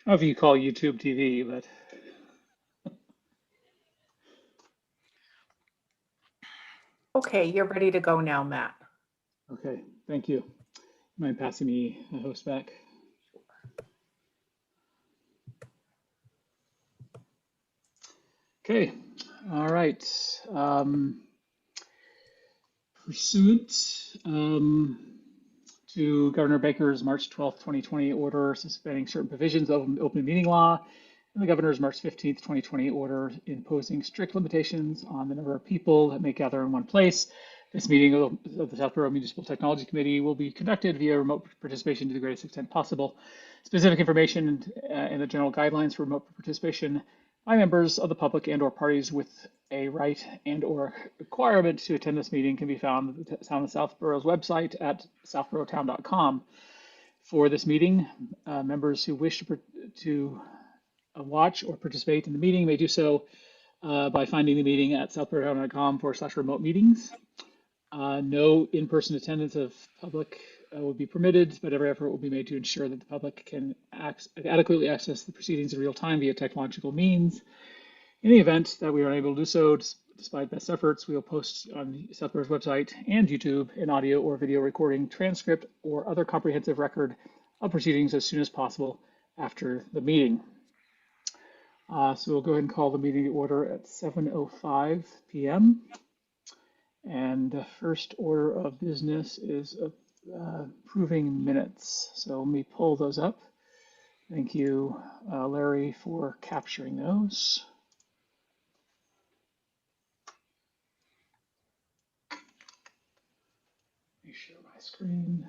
know if you call YouTube TV, but Okay, you're ready to go now, Matt. okay, thank you. Mind passing me a host back? Okay, all right. Pursuant to Governor Baker's March 12th, 2020 order suspending certain provisions of open meeting law and the Governor's March 15th, 2020 order imposing strict limitations on the number of people that may gather in one place, this meeting of the Southborough Municipal Technology Committee will be conducted via remote participation to the greatest extent possible. Specific information and the general guidelines for remote participation by members of the public and or parties with a right and or requirement to attend this meeting can be found on the Southborough's website at southboroughtown.com. For this meeting, members who wish to watch or participate in the meeting may do so by finding the meeting at southboroughtown.com/remote meetings. No in-person attendance of public will be permitted, but every effort will be made to ensure that the public can adequately access the proceedings in real time via technological means. In the event that we are unable to do so, despite best efforts, we will post on Southborough's website and YouTube an audio or video recording, transcript, or other comprehensive record of proceedings as soon as possible after the meeting. So we'll go ahead and call the meeting to order at 7:05 p.m. And the first order of business is approving minutes. So let me pull those up. Thank you, Larry, for capturing those. Let me share my screen.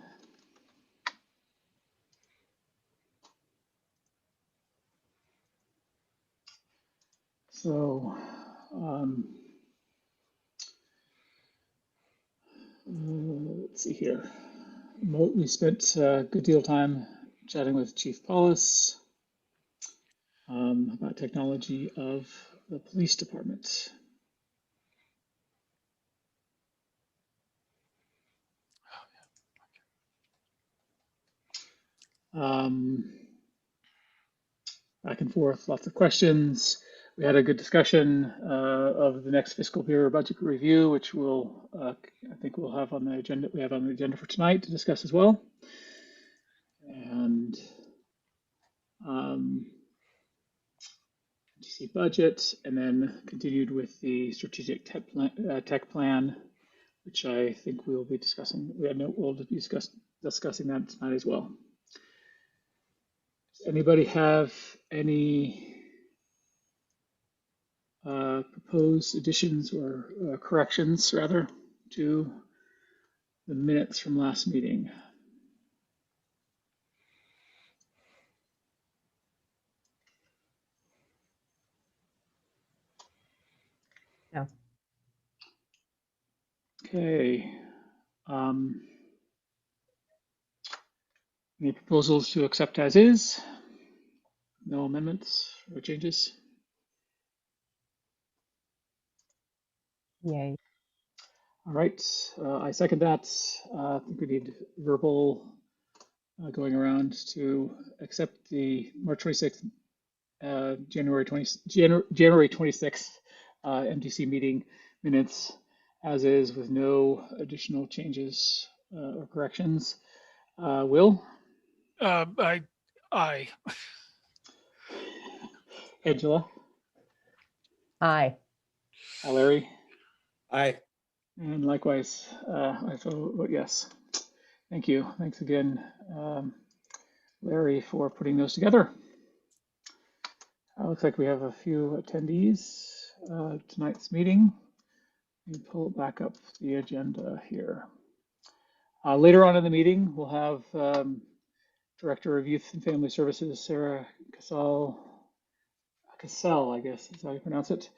So let's see here. We spent a good deal of time chatting with Chief Paulus about technology of the police department. Back and forth, lots of questions. We had a good discussion of the next fiscal year budget review, which we'll, I think we'll have on the agenda. We have on the agenda for tonight to discuss as well. And DC budget, and then continued with the strategic tech plan, which I think we will be discussing. We'll be discussing that tonight as well. Does anybody have any proposed additions or corrections, rather, to the minutes from last meeting? No. Okay. Any proposals to accept as is? No amendments or changes? Yay. All right, I second that. I think we need verbal going around to accept the March 26th, January 26th MTC meeting minutes as is with no additional changes or corrections. Will? Aye. Angela? Aye. Larry? Aye. And likewise, I vote yes. Thank you. Thanks again, Larry, for putting those together. Looks like we have a few attendees tonight's meeting. Let me pull back up the agenda here. Later on in the meeting, we'll have Director of Youth and Family Services, Sarah Cassell, I guess is how you pronounce it,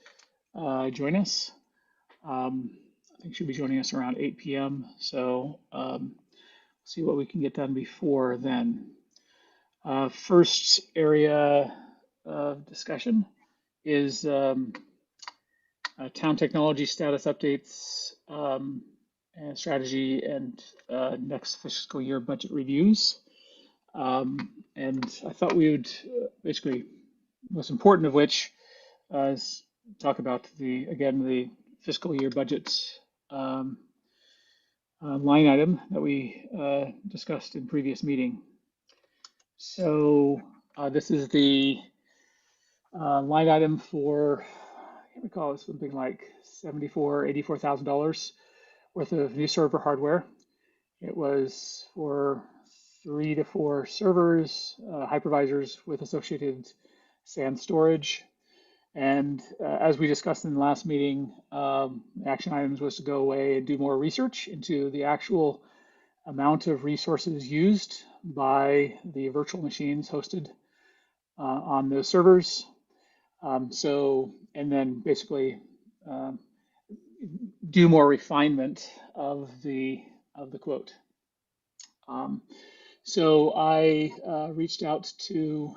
join us. I think she'll be joining us around 8 p.m. So see what we can get done before then. First area of discussion is town technology status updates and strategy and next fiscal year budget reviews. And I thought we would basically, most important of which is talk about the fiscal year budget um, line item that we discussed in previous meeting. So this is the line item for, I can't recall, it's something like $84,000 worth of new server hardware. It was for 3 to 4 servers, hypervisors with associated SAN storage. And as we discussed in the last meeting, action items was to go away and do more research into the actual amount of resources used by the virtual machines hosted on those servers. And then basically um, do more refinement of the quote. Um, so I reached out to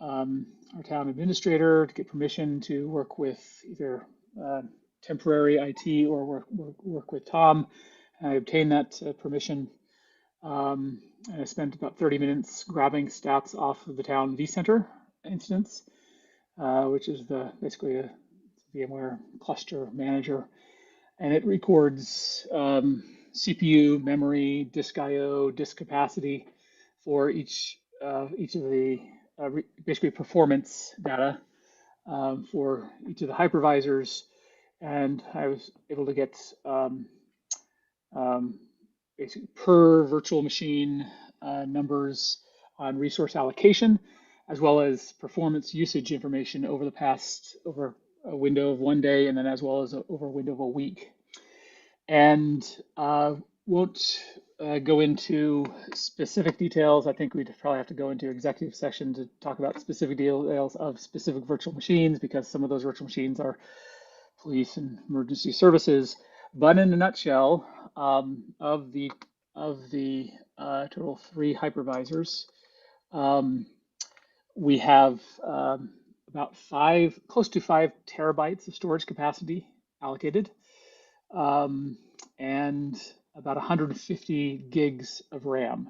our town administrator to get permission to work with either uh, temporary IT or work with Tom. I obtained that permission. And I spent about 30 minutes grabbing stats off of the town vCenter instance, which is basically a VMware cluster manager, and it records CPU, memory, disk I/O, disk capacity for each of the basically performance data for each of the hypervisors, and I was able to get um, basically per virtual machine numbers on resource allocation, as well as performance usage information over a window of 1 day, and then as well as over a window of a week. And won't go into specific details. I think we'd probably have to go into executive session to talk about specific details of specific virtual machines, because some of those virtual machines are police and emergency services. But in a nutshell, of the total 3 hypervisors, um, we have about close to 5 terabytes of storage capacity allocated, um, and about 150 gigs of RAM.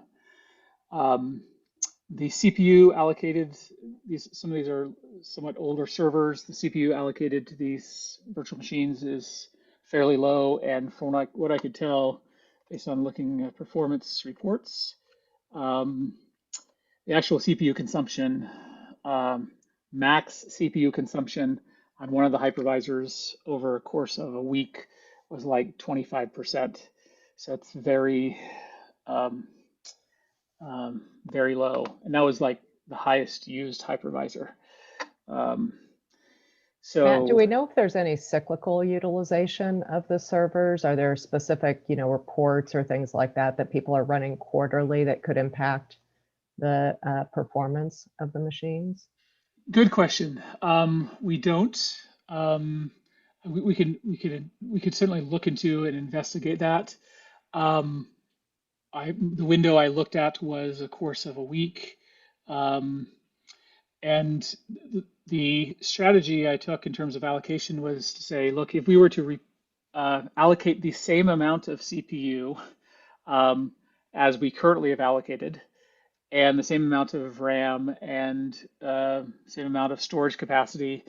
Um, the CPU allocated, some of these are somewhat older servers. The CPU allocated to these virtual machines is fairly low, and from what I could tell, based on looking at performance reports, um, the actual CPU consumption, max CPU consumption on one of the hypervisors over a course of a week was like 25%. So it's um, very low. And that was like the highest used hypervisor. Um, Matt, do so we know if there's any cyclical utilization of the servers? Are there specific, reports or things like that that people are running quarterly that could impact the performance of the machines? good question. We don't. Um, we could certainly look into and investigate that. Um, the window I looked at was a course of a week. Um, and the strategy I took in terms of allocation was to say, look, if we were to allocate the same amount of CPU um, as we currently have allocated, and the same amount of RAM, and same amount of storage capacity,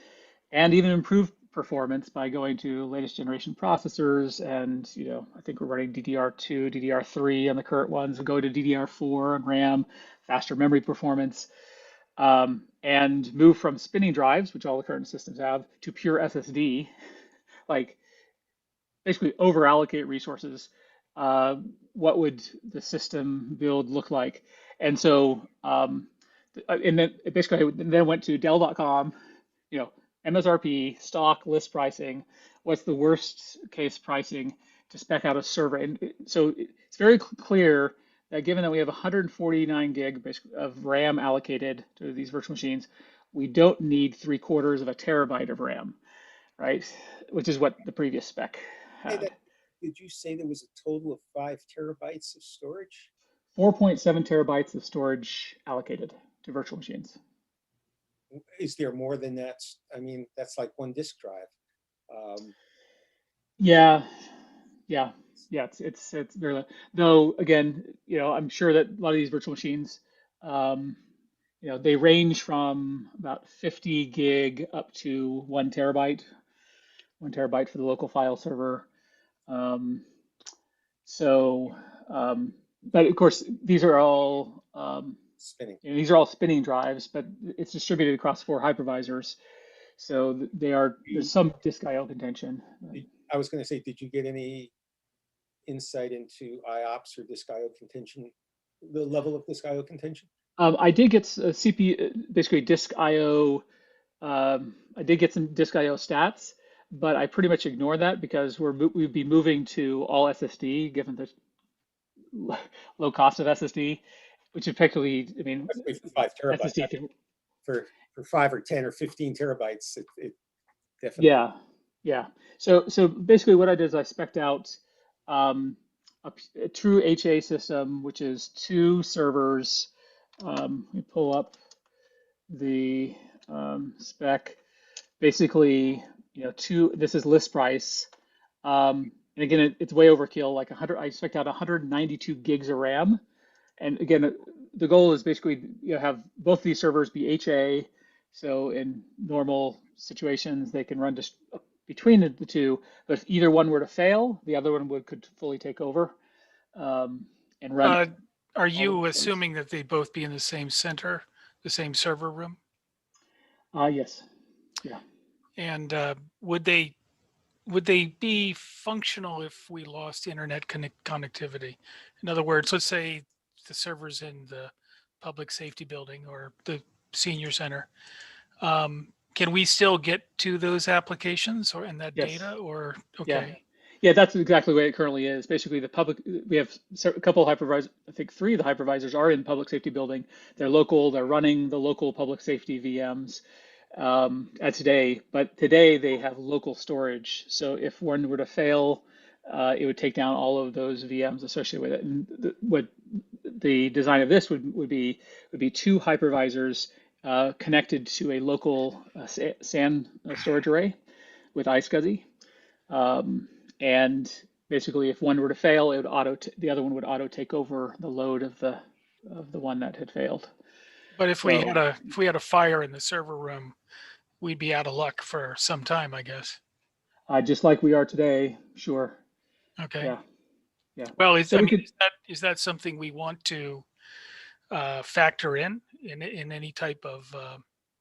and even improve performance by going to latest generation processors. And I think we're running DDR2, DDR3 on the current ones. We go to DDR4 on RAM, faster memory performance, and move from spinning drives, which all the current systems have, to pure SSD. Like basically over allocate resources. uh, what would the system build look like? And so, and then basically, I then went to Dell.com, you know, MSRP, stock, list pricing. What's the worst case pricing to spec out a server? And so it's very clear that given that we have 149 gig of RAM allocated to these virtual machines, we don't need 3/4 of a terabyte of RAM, right? Which is what the previous spec Say had. that, did you say there was a total of 5 terabytes of storage? 4.7 terabytes of storage allocated to virtual machines. Is there more than that? I mean, that's like one disk drive. Um, Yeah, yeah, yeah. It's very low. Though again, I'm sure that a lot of these virtual machines Um, they range from about 50 gig up to 1 terabyte for the local file server. Um, so, but of course, these are all Spinning. these are all spinning drives, but it's distributed across 4 hypervisors. So there's You- some disk I/O contention. I was going to say, did you get any insight into IOPS or disk IO contention, the level of disk IO contention? I did get a CPU, basically disk I/O. I did get some disk I/O stats, but I pretty much ignored that because we'd be moving to all SSD given the low cost of SSD, which effectively, I mean, Especially for 5 terabytes. SSD can, For 5 or 10 or 15 terabytes, it definitely. yeah, yeah. So basically, what I did is I spec'd out a true HA system, which is 2 servers. Let me pull up the spec. Basically, this is list price. And again, it's way overkill. Like 100, I expect out 192 gigs of RAM. And again, the goal is basically have both these servers be HA. So in normal situations, they can run just between the two. But if either one were to fail, the other one could fully take over and run Uh, are all the you workloads. assuming that they both be in the same center, the same server room? Yes, yeah, And would they be functional if we lost internet connectivity? In other words, let's say the server's in the public safety building or the senior center. Can we still get to those applications or in that yes, data or yeah. okay? Yeah, that's exactly the way it currently is. Basically, we have a couple of hypervisors, I think 3 of the hypervisors are in public safety building. They're local, they're running the local public safety VMs today, but today they have local storage. So if one were to fail, it would take down all of those VMs associated with it. And what the design of this would be 2 hypervisors connected to a local SAN storage array with iSCSI. Um, and basically, if one were to fail, it would the other one would auto take over the load of the one that had failed. But if we had So a fire in the server room, we'd be out of luck for some time, I guess. just like we are today, sure, Okay. yeah, yeah. Well, So we could, is that something we want to factor in any type of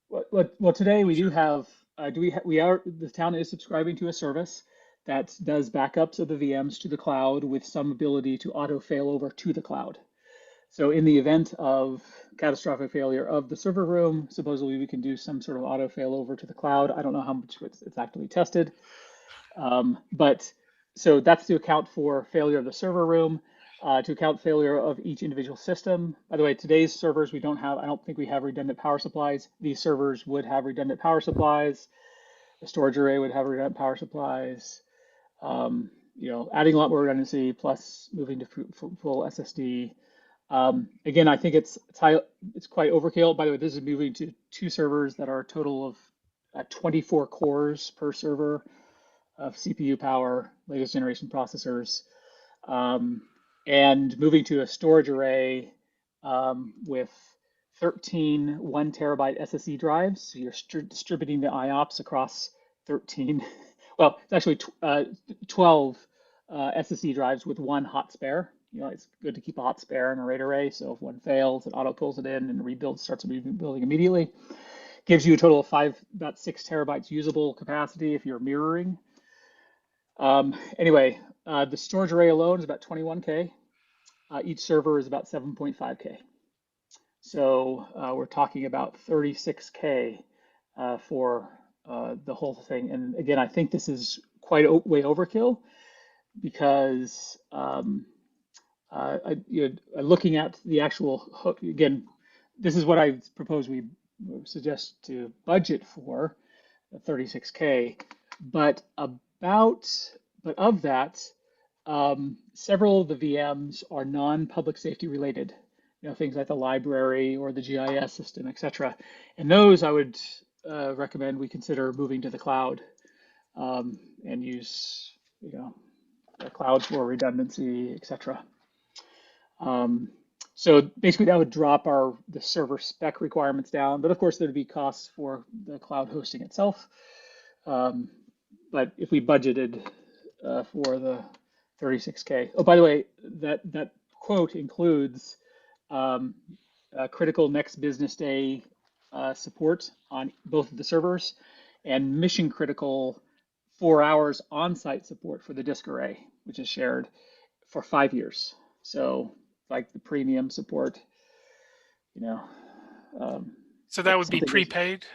well, today we do feature? have, the town is subscribing to a service that does backups of the VMs to the cloud with some ability to auto fail over to the cloud. So in the event of catastrophic failure of the server room, supposedly we can do some sort of auto failover to the cloud. I don't know how much it's actively tested, but so that's to account for failure of the server room, to account failure of each individual system. By the way, today's servers I don't think we have redundant power supplies. These servers would have redundant power supplies. The storage array would have redundant power supplies. Adding a lot more redundancy plus moving to full SSD. Again, I think it's quite overkill. By the way, this is moving to 2 servers that are a total of 24 cores per server of CPU power, latest generation processors, um, and moving to a storage array with 13 1 terabyte SSD drives. So you're distributing the IOPS across 13. Well, it's actually 12 SSD drives with 1 hot spare. It's good to keep a hot spare in a RAID array. So if one fails, it auto pulls it in and starts rebuilding immediately. Gives you a total of about 6 terabytes usable capacity if you're mirroring. Anyway, the storage array alone is about 21K. Each server is about 7.5K. So we're talking about 36K for the whole thing. And again, I think this is way overkill because looking at the actual hook, again, this is what I propose we suggest to budget for 36K, but of that, several of the VMs are non-public safety related, things like the library or the GIS system, etc. And those I would recommend we consider moving to the cloud and use, the cloud for redundancy, etc. So basically that would drop the server spec requirements down, but of course there'd be costs for the cloud hosting itself. Um, but if we budgeted for the 36K. Oh, by the way, that quote includes um, critical next business day support on both of the servers and mission critical 4 hours on-site support for the disk array, which is shared for 5 years. So like the premium support, you know, um, So that would be something is prepaid?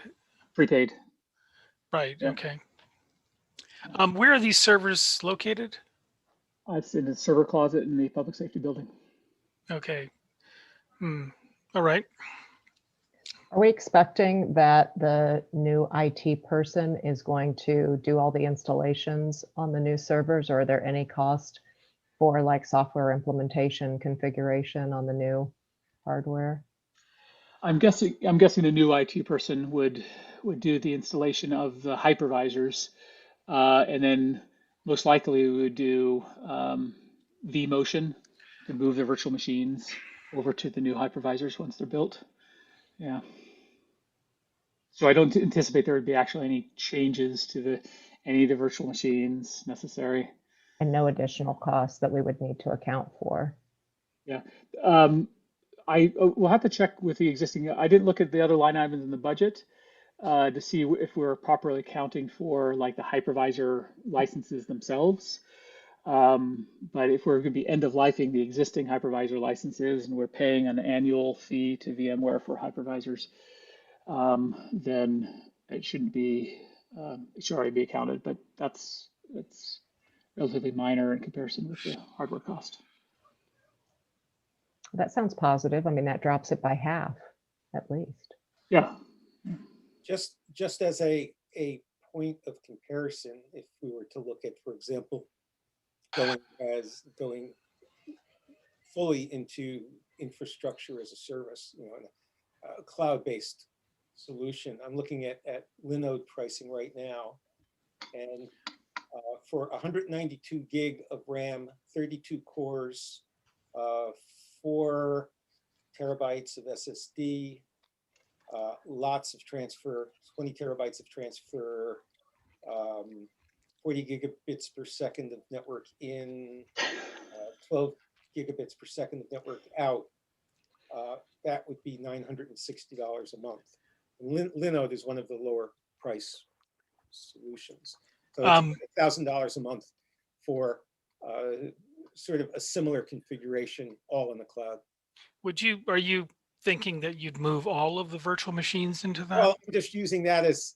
prepaid. Right, Yeah, okay. Where are these servers located? it's in the server closet in the public safety building. Okay. All right. Are we expecting that the new IT person is going to do all the installations on the new servers, or are there any cost for like software implementation configuration on the new hardware? I'm guessing the new IT person would do the installation of the hypervisors, and then most likely we would do vMotion to move the virtual machines over to the new hypervisors once they're built. Yeah. So I don't anticipate there would be actually any changes to any of the virtual machines necessary. And no additional costs that we would need to account for. Yeah. I will have to check with the existing. I didn't look at the other line items in the budget to see if we're properly accounting for like the hypervisor licenses themselves. But if we're going to be end of lifing the existing hypervisor licenses and we're paying an annual fee to VMware for hypervisors, then it shouldn't be, it should already be accounted, but that's relatively minor in comparison with the hardware cost. That sounds positive. I mean, that drops it by half at least. Yeah. Just as a point of comparison, if we were to look at, for example, going fully into infrastructure as a service, a cloud-based solution. I'm looking at Linode pricing right now, and for 192 gig of RAM, 32 cores, 4 terabytes of SSD, lots of transfer, 20 terabytes of transfer, 40 gigabits per second of network in, 12 gigabits per second of network out. That would be $960 a month. And Linode is one of the lower price solutions. So it's $1,000 a month for sort of a similar configuration, all in the cloud. Are you thinking that you'd move all of the virtual machines into that? Well, I'm just using that as,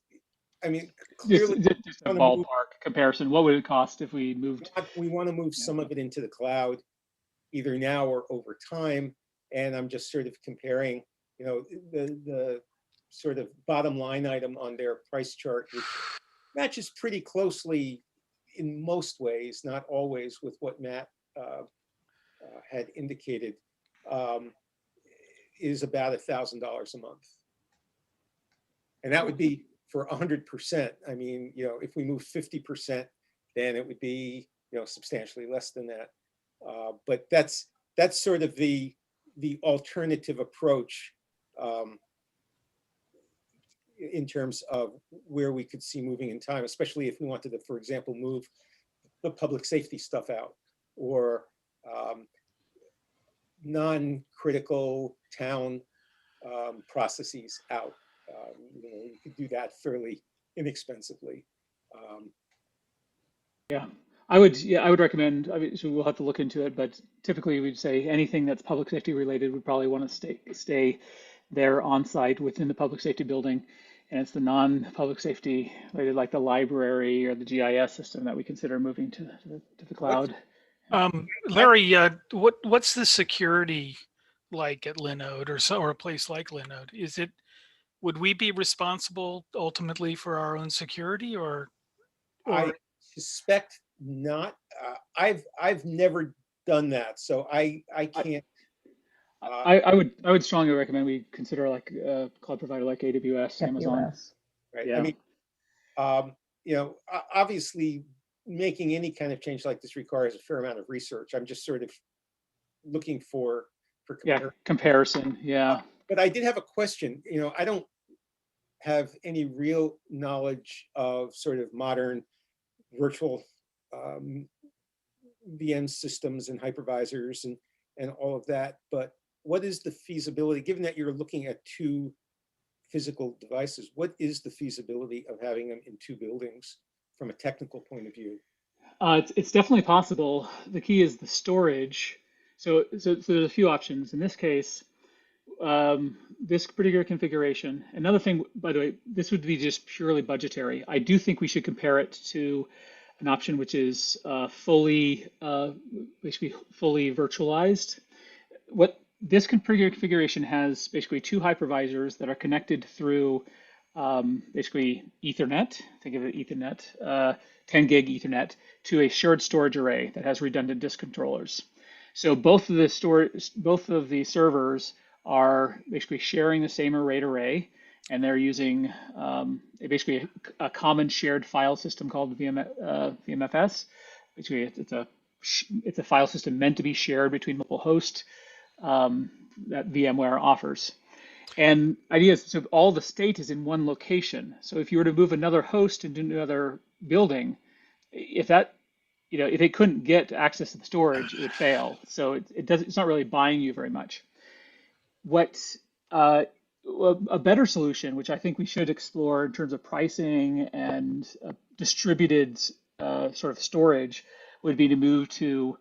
I mean, clearly Just a ballpark comparison. What would it cost if we moved? we want to move some of it into the cloud, either now or over time. And I'm just sort of comparing, the sort of bottom line item on their price chart, which matches pretty closely in most ways, not always, with what Matt had indicated, is about $1,000 a month. And that would be for 100%. I mean, if we move 50%, then it would be, substantially less than that. But that's sort of the alternative approach in terms of where we could see moving in time, especially if we wanted to, for example, move the public safety stuff out, or non-critical town processes out. You could do that fairly inexpensively. Yeah, I would recommend. I mean, so we'll have to look into it, but typically we'd say anything that's public safety related would probably want to stay there on site within the public safety building, and it's the non-public safety related, like the library or the GIS system, that we consider moving to the cloud. Larry, what's the security like at Linode or a place like Linode? Would we be responsible ultimately for our own security, or? I suspect not. I've never done that, so I can't. I would strongly recommend we consider like a cloud provider like AWS, Amazon. Right. Yeah. I mean, obviously, making any kind of change like this requires a fair amount of research. I'm just sort of looking for for Yeah, comparison. Yeah. But I did have a question. I don't have any real knowledge of sort of modern virtual VM systems and hypervisors and all of that. But what is the feasibility, given that you're looking at two physical devices, what is the feasibility of having them in two buildings from a technical point of view? It's definitely possible. The key is the storage. So there's a few options. In this case, this particular configuration. Another thing, by the way, this would be just purely budgetary. I do think we should compare it to an option which is basically fully virtualized. What this configuration has basically two hypervisors that are connected through basically Ethernet. Think of it Ethernet, 10 gig Ethernet to a shared storage array that has redundant disk controllers. So both of the servers are basically sharing the same array, and they're using basically a common shared file system called VMFS. Basically, it's a file system meant to be shared between multiple hosts that VMware offers. And idea is, so all the state is in one location. So if you were to move another host into another building, if it couldn't get access to the storage, it would fail. So it's not really buying you very much. What a better solution, which I think we should explore in terms of pricing and distributed sort of storage, would be to move to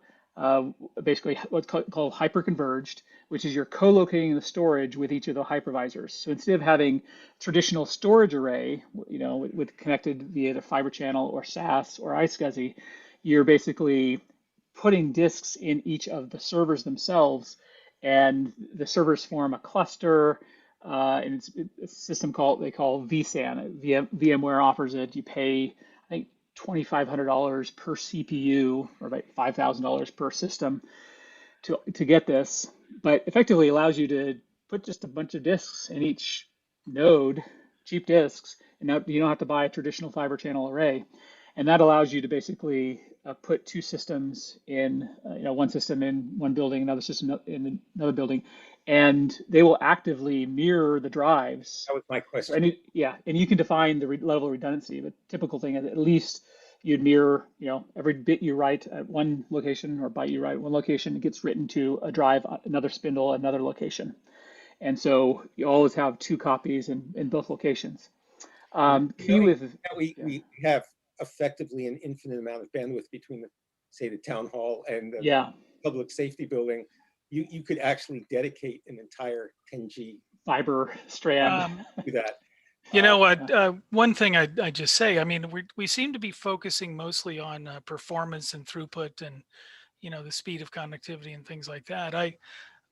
basically what's called hyperconverged, which is you're co-locating the storage with each of the hypervisors. So instead of having traditional storage array, with connected via either fiber channel or SAS or iSCSI, you're basically putting disks in each of the servers themselves, and the servers form a cluster, and it's a system they call vSAN. VMware offers it. You pay, I think, $2,500 per CPU, or about $5,000 per system to get this. But effectively allows you to put just a bunch of disks in each node, cheap disks, and now you don't have to buy a traditional fiber channel array. And that allows you to basically put two systems in, one system in one building, another system in another building, and they will actively mirror the drives. That was my question. And you can define the level of redundancy. But typical thing is at least you'd mirror, every bit you write at one location or byte you write at one location, it gets written to a drive, another spindle, another location. And so you always have two copies in both locations. We have effectively an infinite amount of bandwidth between the town hall and the public safety building. You could actually dedicate an entire 10G fiber strand to that. You know what? One thing I just say, I mean, we seem to be focusing mostly on performance and throughput and, the speed of connectivity and things like that.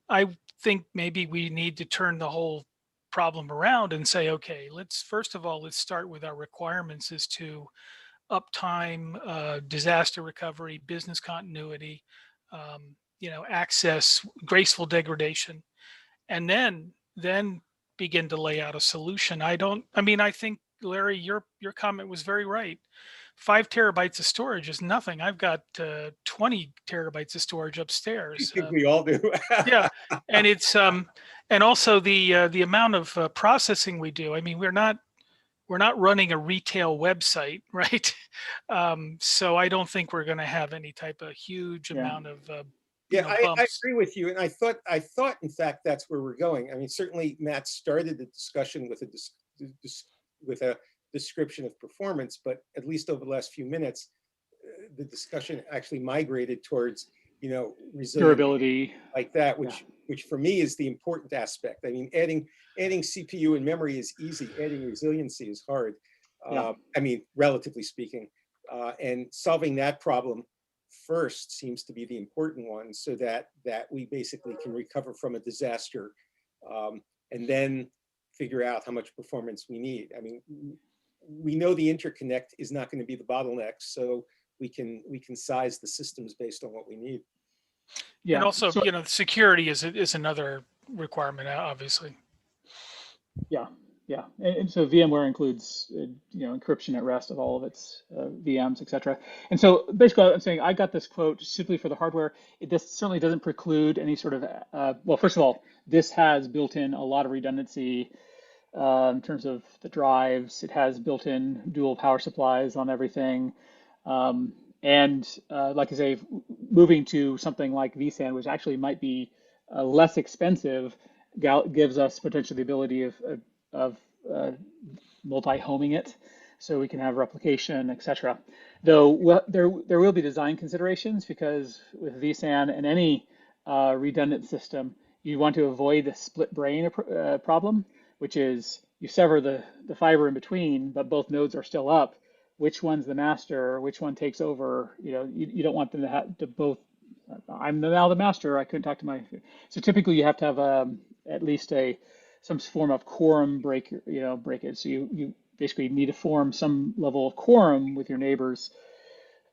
I think maybe we need to turn the whole problem around and say, okay, first of all, let's start with our requirements as to uptime, disaster recovery, business continuity, access, graceful degradation, and then begin to lay out a solution. I think, Larry, your comment was very right. 5 terabytes of storage is nothing. I've got 20 terabytes of storage upstairs. I think we all do. Yeah, and it's and also the amount of processing we do. I mean, we're not running a retail website, right? So I don't think we're going to have any type of huge amount of I agree with you, and I thought in fact that's where we're going. I mean, certainly Matt started the discussion with a description of performance, but at least over the last few minutes, the discussion actually migrated towards resilience, durability, like that, which for me is the important aspect. I mean, adding CPU and memory is easy. Adding resiliency is hard. I mean, relatively speaking, and solving that problem first seems to be the important one, so that we basically can recover from a disaster, and then figure out how much performance we need. I mean, we know the interconnect is not going to be the bottleneck, so we can size the systems based on what we need. Yeah, and also, security is another requirement, obviously. Yeah. Yeah, and so VMware includes, encryption at rest of all of its VMs, et cetera. And so basically, I'm saying I got this quote simply for the hardware. This certainly doesn't preclude any sort of, well, first of all, this has built in a lot of redundancy in terms of the drives. It has built-in dual power supplies on everything. Um, and like I say, moving to something like vSAN, which actually might be less expensive, gives us potentially the ability of uh, multi-homing it, so we can have replication, etc. Though there will be design considerations because with vSAN and any redundant system, you want to avoid the split brain problem, which is you sever the fiber in between, but both nodes are still up. Which one's the master? Which one takes over? You don't want them to have to both. I'm now the master. I couldn't talk to my. So typically, you have to have at least some form of quorum breakage. So you basically need to form some level of quorum with your neighbors.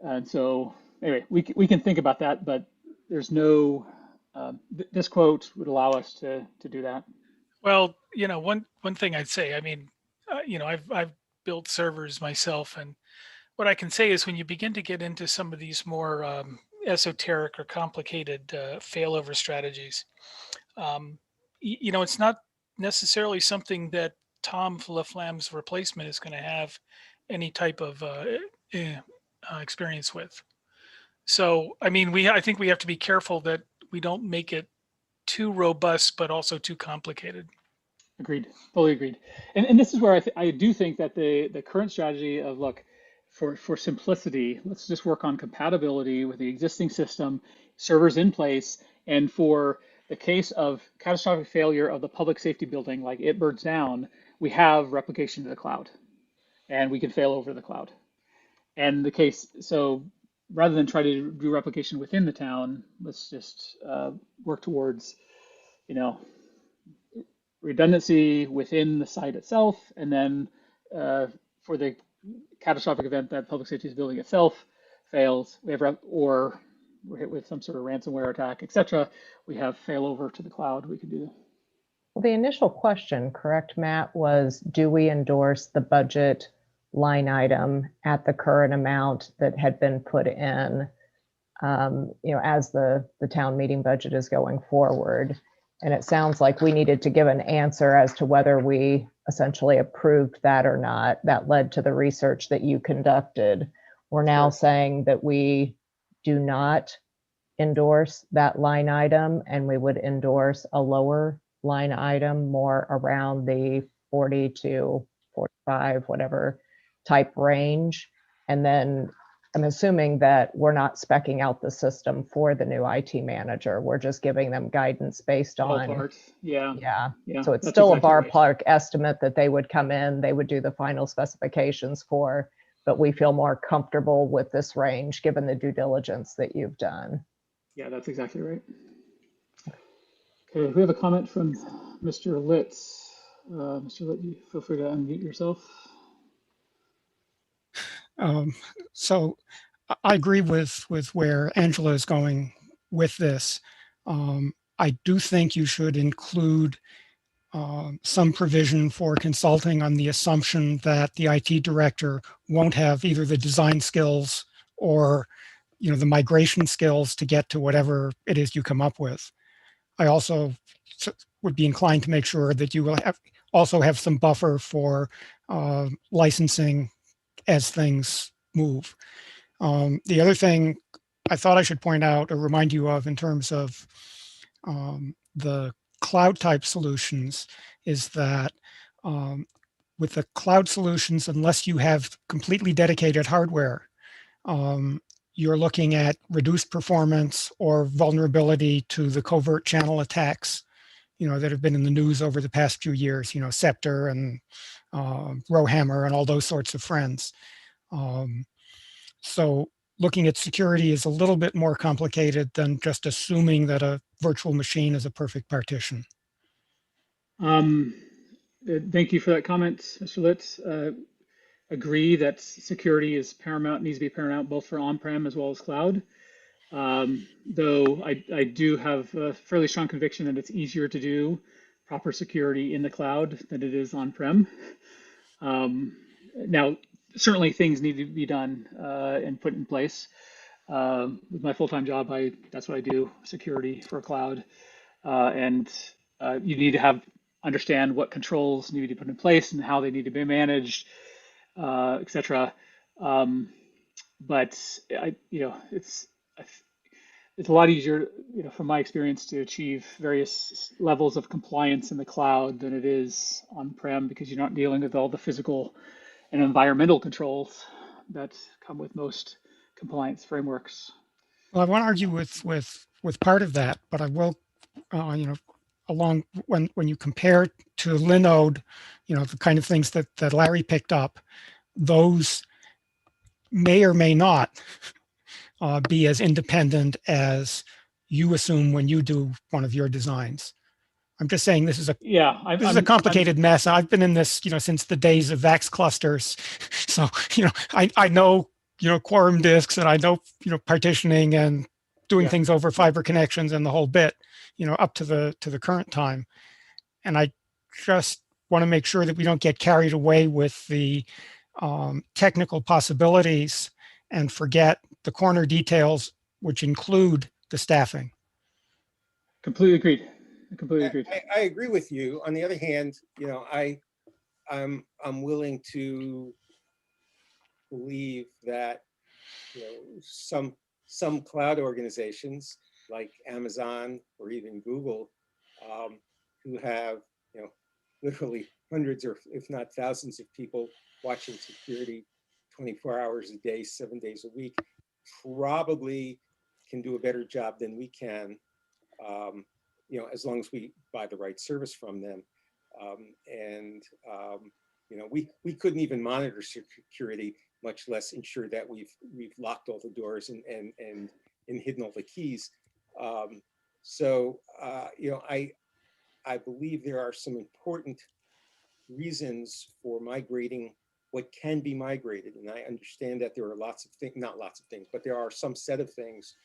And so anyway, we can think about that, but there's no. This quote would allow us to do that. Well, one thing I'd say, I mean, I've built servers myself, and what I can say is when you begin to get into some of these more esoteric or complicated failover strategies, it's not necessarily something that Tom LaFlamme's replacement is going to have any type of experience with. So, I mean, I think we have to be careful that we don't make it too robust, but also too complicated. Agreed, fully agreed. And this is where I do think that the current strategy of look, for simplicity, let's just work on compatibility with the existing system, servers in place, and for the case of catastrophic failure of the public safety building, like it burns down, we have replication to the cloud, and we can fail over the cloud. And the case, so rather than try to do replication within the town, let's just work towards, you know, redundancy within the site itself, and then for the catastrophic event that public safety building itself fails, we have or we're hit with some sort of ransomware attack, etc. We have failover to the cloud. We can do. Well, the initial question, correct, Matt, was do we endorse the budget line item at the current amount that had been put in, as the town meeting budget is going forward? And it sounds like we needed to give an answer as to whether we essentially approved that or not. That led to the research that you conducted. We're now saying that we do not endorse that line item, and we would endorse a lower line item, more around the 40 to 45, whatever type range. And then I'm assuming that we're not speccing out the system for the new IT manager. We're just giving them guidance based on. Ballpark. Yeah. Yeah. So it's still exactly a ballpark estimate that they would come in, they would do the final specifications for, but we feel more comfortable with this range given the due diligence that you've done. Yeah, that's exactly right. Okay, we have a comment from Mr. Litz. Mr. Litz, you feel free to unmute yourself. So I agree with where Angela is going with this. I do think you should include some provision for consulting on the assumption that the IT director won't have either the design skills or the migration skills to get to whatever it is you come up with. I also would be inclined to make sure that you will also have some buffer for licensing as things move. The other thing I thought I should point out or remind you of in terms of the cloud type solutions is that with the cloud solutions, unless you have completely dedicated hardware, you're looking at reduced performance or vulnerability to the covert channel attacks, that have been in the news over the past few years, Scepter and Rowhammer and all those sorts of friends. So looking at security is a little bit more complicated than just assuming that a virtual machine is a perfect partition. Thank you for that comment, Mr. Litz. Agree that security is paramount, needs to be paramount both for on-prem as well as cloud. Though I do have a fairly strong conviction that it's easier to do proper security in the cloud than it is on-prem. Now, certainly things need to be done and put in place. With my full-time job, that's what I do, security for cloud. And you need to understand what controls need to be put in place and how they need to be managed, etc. But it's a lot easier, from my experience, to achieve various levels of compliance in the cloud than it is on-prem, because you're not dealing with all the physical and environmental controls that come with most compliance frameworks. Well, I won't argue with part of that, but I will, along when you compare to Linode, the kind of things that Larry picked up, those may or may not be as independent as you assume when you do one of your designs. I'm just saying this is a complicated mess. I've been in this, since the days of VAX clusters. So, I know, quorum disks, and I know, partitioning and doing things over fiber connections and the whole bit, up to the current time. And I just want to make sure that we don't get carried away with the technical possibilities and forget the corner details, which include the staffing. Completely agreed. Completely agreed. I agree with you. On the other hand, I'm willing to believe that some cloud organizations like Amazon or even Google, who have literally hundreds or if not thousands of people watching security 24 hours a day, 7 days a week, probably can do a better job than we can. As long as we buy the right service from them. We couldn't even monitor security, much less ensure that we've locked all the doors and hidden all the keys. I believe there are some important reasons for migrating what can be migrated. And I understand that there are lots of things, not lots of things, but there are some set of things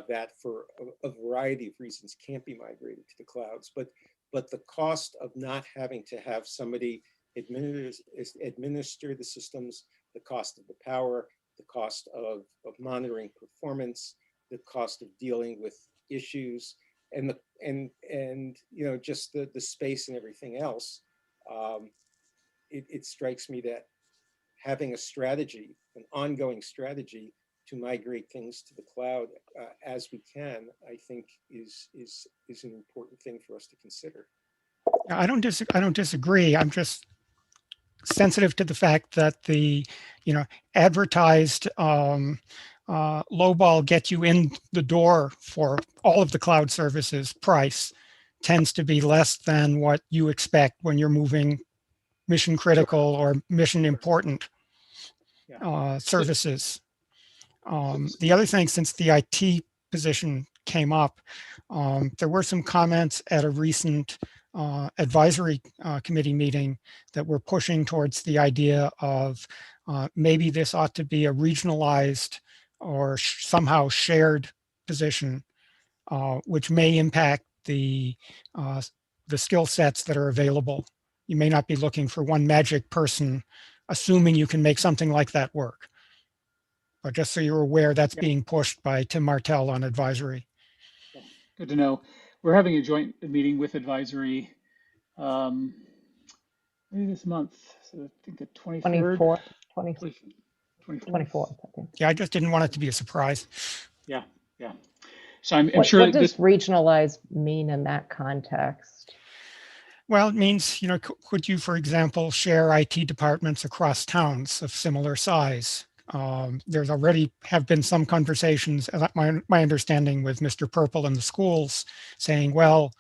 that for a variety of reasons can't be migrated to the clouds. But the cost of not having to have somebody administer the systems, the cost of the power, the cost of monitoring performance, the cost of dealing with issues, and just the space and everything else, it strikes me that having a strategy, an ongoing strategy to migrate things to the cloud as we can, I think is an important thing for us to consider. I don't disagree. I'm just sensitive to the fact that the advertised lowball get you in the door for all of the cloud services price tends to be less than what you expect when you're moving mission critical or mission important services. The other thing, since the IT position came up, there were some comments at a recent advisory committee meeting that were pushing towards the idea of maybe this ought to be a regionalized or somehow shared position, which may impact the skill sets that are available. You may not be looking for one magic person, assuming you can make something like that work. But just so you're aware, that's being pushed by Tim Martell on advisory. Good to know. We're having a joint meeting with advisory maybe this month. So I think the 23rd. 24th, I think. Yeah, I just didn't want it to be a surprise. Yeah. So I'm sure what does regionalize mean in that context? Well, it means, could you, for example, share IT departments across towns of similar size? There's already have been some conversations, my understanding, with Mr. Purple and the schools saying, well,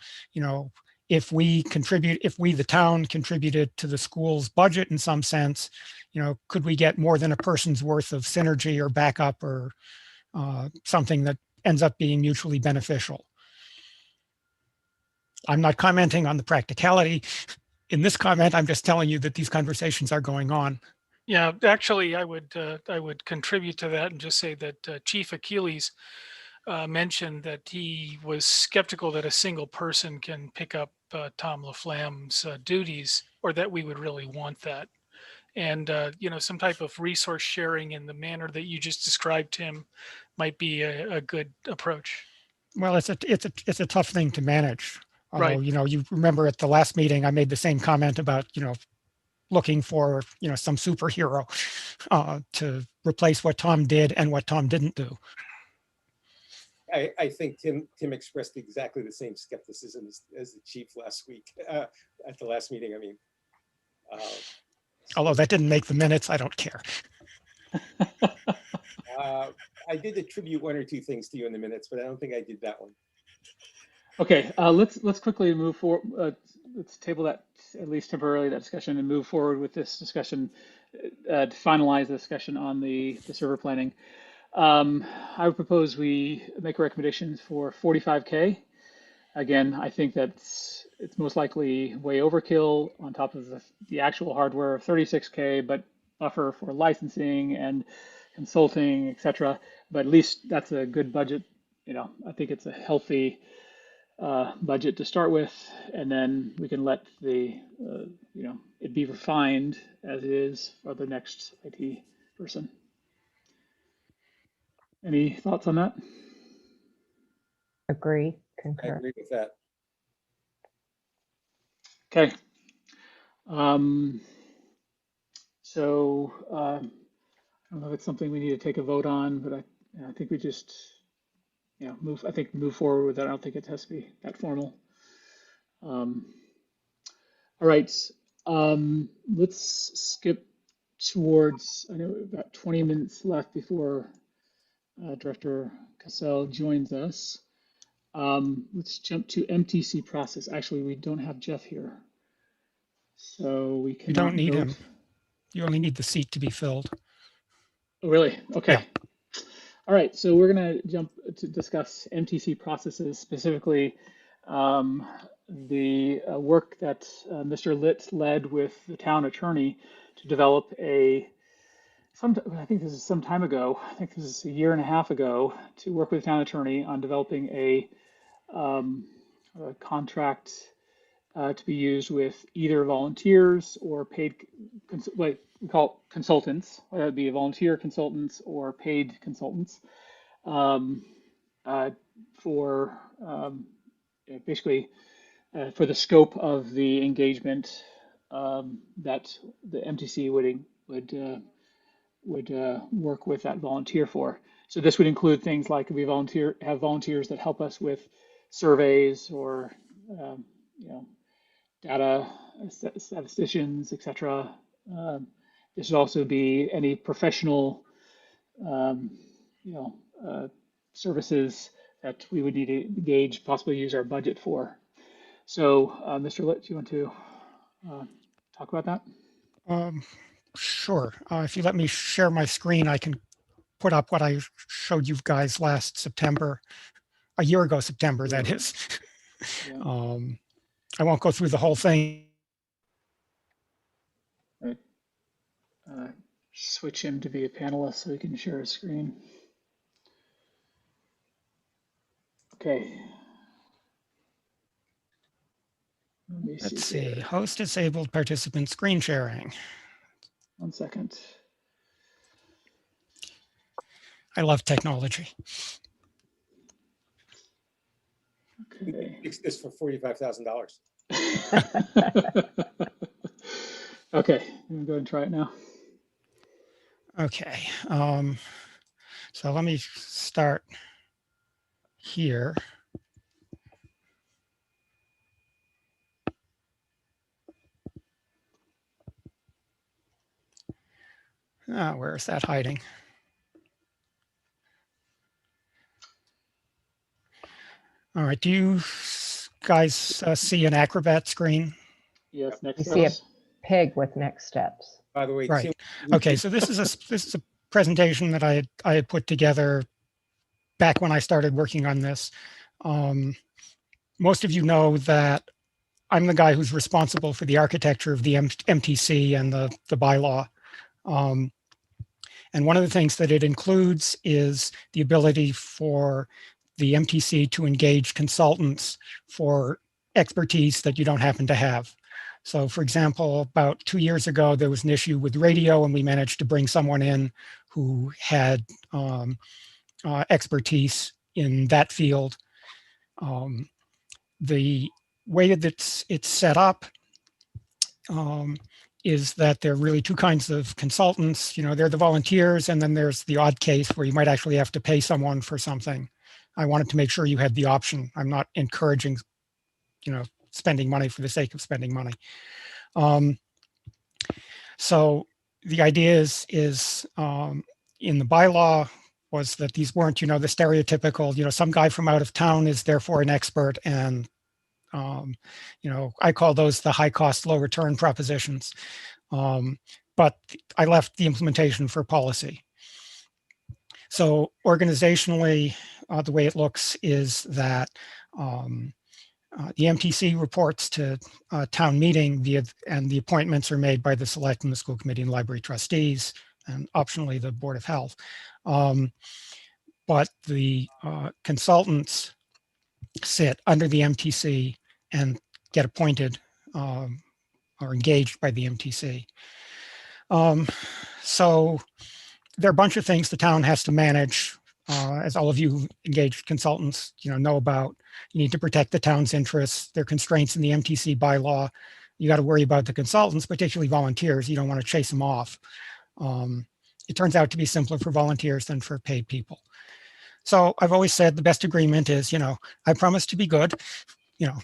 if we, the town, contributed to the school's budget in some sense, could we get more than a person's worth of synergy or backup or something that ends up being mutually beneficial? I'm not commenting on the practicality. In this comment, I'm just telling you that these conversations are going on. Yeah, actually, I would contribute to that and just say that Chief Achilles mentioned that he was skeptical that a single person can pick up Tom LaFlamme's duties, or that we would really want that. And, some type of resource sharing in the manner that you just described, Tim, might be a good approach. Well, it's a tough thing to manage. Although, Right. you remember at the last meeting, I made the same comment about, looking for, some superhero to replace what Tom did and what Tom didn't do. I think Tim expressed exactly the same skepticism as the chief last week at the last meeting. I mean, Although that didn't make the minutes, I don't care. I did attribute one or two things to you in the minutes, but I don't think I did that one. Okay, let's quickly move forward. Let's table that at least temporarily, that discussion, and move forward with this discussion to finalize the discussion on the server planning. I would propose we make recommendations for 45K. Again, I think it's most likely way overkill on top of the actual hardware of 36K, but buffer for licensing and consulting, etc. But at least that's a good budget. I think it's a healthy budget to start with, and then we can let it be refined as it is for the next IT person. Any thoughts on that? Agree, I concur. agree with that. Okay. So I don't know if it's something we need to take a vote on, but I think we just move forward with that. I don't think it has to be that formal. All right. Let's skip towards, I know we've got 20 minutes left before Director Cassell joins us. Let's jump to MTC process. Actually, we don't have Jeff here, so we cannot You don't need vote. him. You only need the seat to be filled. Oh, really? Okay. Yeah. All right, so we're going to jump to discuss MTC processes, specifically the work that Mr. Litz led with the town attorney to develop I think this is some time ago, I think this is a year and a half ago, to work with the town attorney on developing a contract to be used with either volunteers or paid, what we call consultants, whether it be volunteer consultants or paid consultants, for basically for the scope of the engagement that the MTC would work with that volunteer for. So this would include things like we have volunteers that help us with surveys or data statisticians, etc. This would also be any professional services that we would need to engage, possibly use our budget for. So, Mr. Litt, do you want to talk about that? Sure. If you let me share my screen, I can put up what I showed you guys last September, a year ago, September, that is. Yeah. I won't go through the whole thing. Right. Switch him to be a panelist so he can share his screen. Okay. Let's see. Host disabled participant screen sharing. 1 second. I love technology. Okay. Fix this for $45,000. Okay, I'm going to go ahead and try it now. Okay. So let me start here. Where is that hiding? All right. Do you guys see an Acrobat screen? Yes, next You see a steps. pig with next steps. By the way, Right. Tim, Okay. So this is a presentation that I had put together back when I started working on this. Most of you know that I'm the guy who's responsible for the architecture of the MTC and the bylaw. And one of the things that it includes is the ability for the MTC to engage consultants for expertise that you don't happen to have. So for example, about 2 years ago, there was an issue with radio, and we managed to bring someone in who had expertise in that field. The way that it's set up is that there are really two kinds of consultants. They're the volunteers, and then there's the odd case where you might actually have to pay someone for something. I wanted to make sure you had the option. I'm not encouraging, spending money for the sake of spending money. So the idea is in the bylaw was that these weren't, the stereotypical, some guy from out of town is therefore an expert, and I call those the high cost, low return propositions. But I left the implementation for policy. So organizationally, the way it looks is that the MTC reports to town meeting and the appointments are made by the select and the school committee and library trustees, and optionally the Board of Health. But the consultants sit under the MTC and get appointed or engaged by the MTC. So there are a bunch of things the town has to manage, as all of you engaged consultants know about. You need to protect the town's interests. There are constraints in the MTC bylaw. You got to worry about the consultants, particularly volunteers. You don't want to chase them off. It turns out to be simpler for volunteers than for paid people. So I've always said the best agreement is, I promise to be good.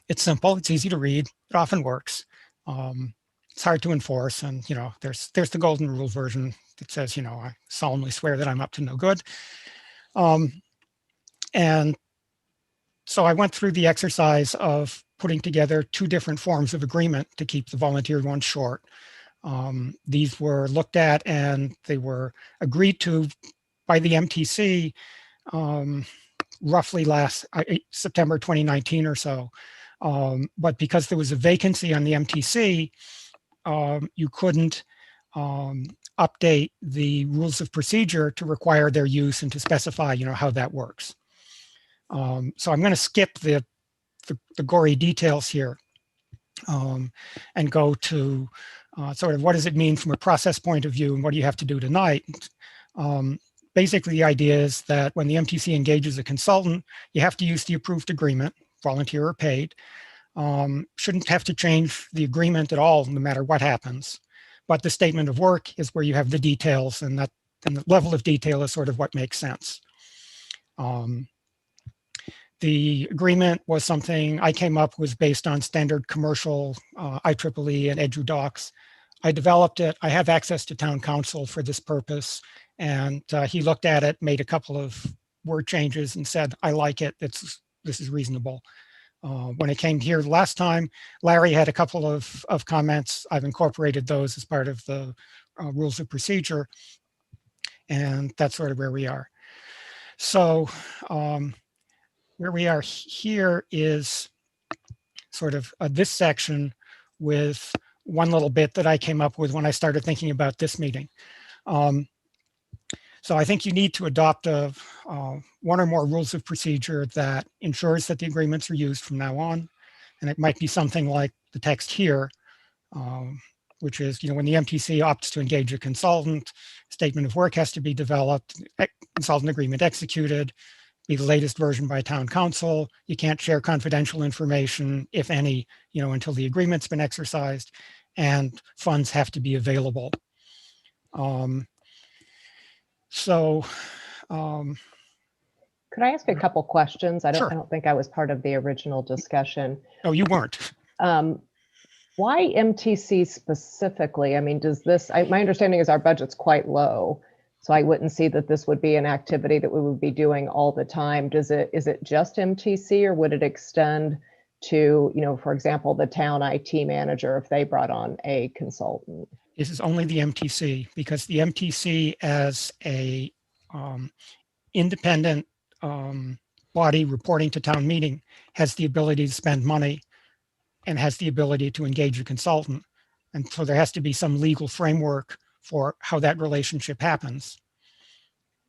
It's simple, it's easy to read, it often works. It's hard to enforce, and there's the golden rule version that says, I solemnly swear that I'm up to no good. And so I went through the exercise of putting together two different forms of agreement to keep the volunteer one short. These were looked at and they were agreed to by the MTC roughly last September 2019 or so. But because there was a vacancy on the MTC, you couldn't update the rules of procedure to require their use and to specify, how that works. So I'm going to skip the gory details here and go to sort of what does it mean from a process point of view and what do you have to do tonight. Basically, the idea is that when the MTC engages a consultant, you have to use the approved agreement, volunteer or paid. Shouldn't have to change the agreement at all, no matter what happens. But the statement of work is where you have the details, and the level of detail is sort of what makes sense. The agreement was something I came up with based on standard commercial IEEE and EDU docs. I developed it. I have access to town council for this purpose. And he looked at it, made a couple of word changes and said, I like it. This is reasonable. When it came here last time, Larry had a couple of comments. I've incorporated those as part of the rules of procedure. And that's sort of where we are. So where we are here is sort of this section with one little bit that I came up with when I started thinking about this meeting. So I think you need to adopt one or more rules of procedure that ensures that the agreements are used from now on. And it might be something like the text here, which is, when the MTC opts to engage a consultant, statement of work has to be developed, consultant agreement executed, be the latest version by town council. You can't share confidential information, if any, until the agreement's been exercised, and funds have to be available. Could I ask a couple questions? Sure. I don't think I was part of the original discussion. Oh, you weren't. Why MTC specifically? I mean, my understanding is our budget's quite low, so I wouldn't see that this would be an activity that we would be doing all the time. Is it just MTC, or would it extend to, for example, the town IT manager if they brought on a consultant? This is only the MTC, because the MTC as a independent body reporting to town meeting has the ability to spend money and has the ability to engage a consultant. And so there has to be some legal framework for how that relationship happens.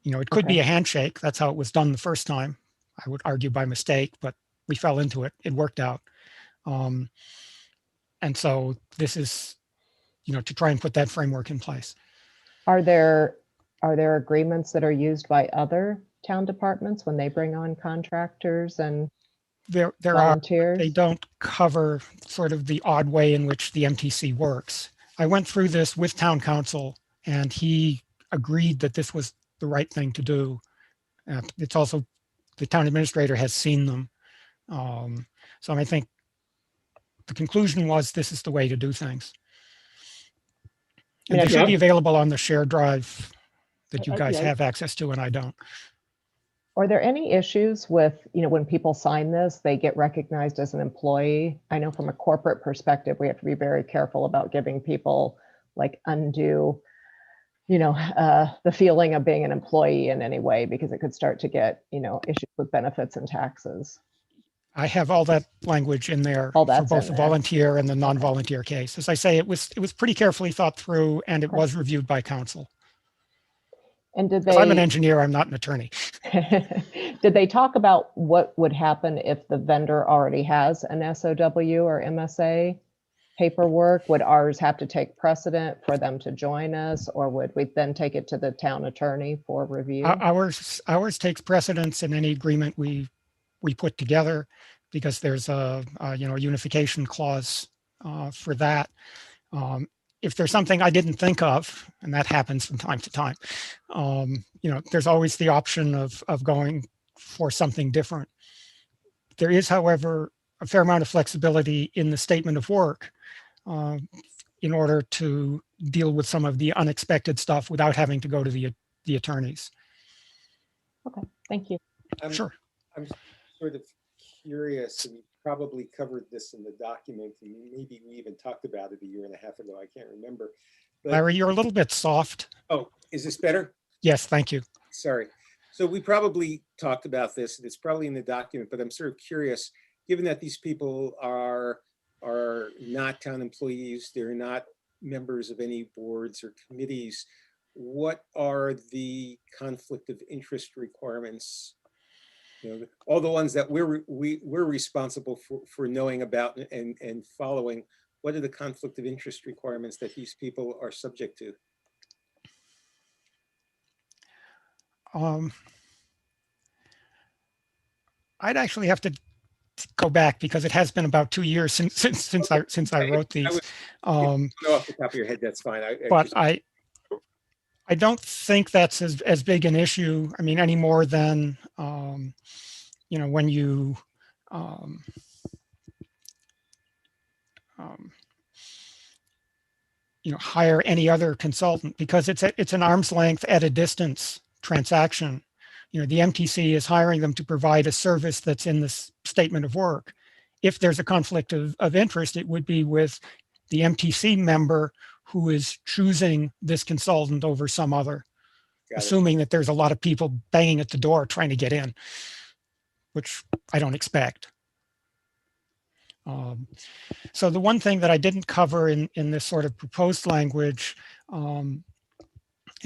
It could be a handshake. That's how it was done the first time. I would argue by mistake, but we fell into it. It worked out. Um, and so this is, to try and put that framework in place. Are there agreements that are used by other town departments when they bring on contractors and There are, they volunteers? don't cover sort of the odd way in which the MTC works. I went through this with town council and he agreed that this was the right thing to do. It's also, the town administrator has seen them. So I think the conclusion was this is the way to do things. And I mean, they should be Yeah. available on the shared drive that you guys Yeah, have access to and I don't. are there any issues with, when people sign this, they get recognized as an employee? I know from a corporate perspective, we have to be very careful about giving people like undue, the feeling of being an employee in any way, because it could start to get, issues with benefits and taxes. I have all that language in there All for that's both in the there. volunteer and the non-volunteer case. As I say, it was pretty carefully thought through and it Okay. was reviewed by council. And did Because I'm an they, engineer, I'm not an attorney. did they talk about what would happen if the vendor already has an SOW or MSA paperwork? Would ours have to take precedent for them to join us, or would we then take it to the town attorney for review? Ours takes precedence in any agreement we put together because there's a unification clause for that. If there's something I didn't think of, and that happens from time to time, there's always the option of going for something different. There is, however, a fair amount of flexibility in the statement of work in order to deal with some of the unexpected stuff without having to go to the attorneys. Okay, thank you. Sure. I'm sort of curious, and you probably covered this in the document, and maybe we even talked about it a year and a half ago. I can't remember. But, Larry, you're a little bit soft. oh, is this better? Yes, thank you. Sorry. So we probably talked about this, and it's probably in the document, but I'm sort of curious, given that these people are not town employees, they're not members of any boards or committees, what are the conflict of interest requirements? All the ones that we're responsible for knowing about and following. What are the conflict of interest requirements that these people are subject to? I'd actually have to go back because it has been about 2 years since I wrote these. Off the top of your head, that's fine. But I don't think that's as big an issue. I mean, any more than when you hire any other consultant, because it's an arm's length at a distance transaction. The MTC is hiring them to provide a service that's in this statement of work. If there's a conflict of interest, it would be with the MTC member who is choosing this consultant over some other, assuming that there's a lot of people banging at the door trying to get in, which I don't expect. So the one thing that I didn't cover in this sort of proposed language,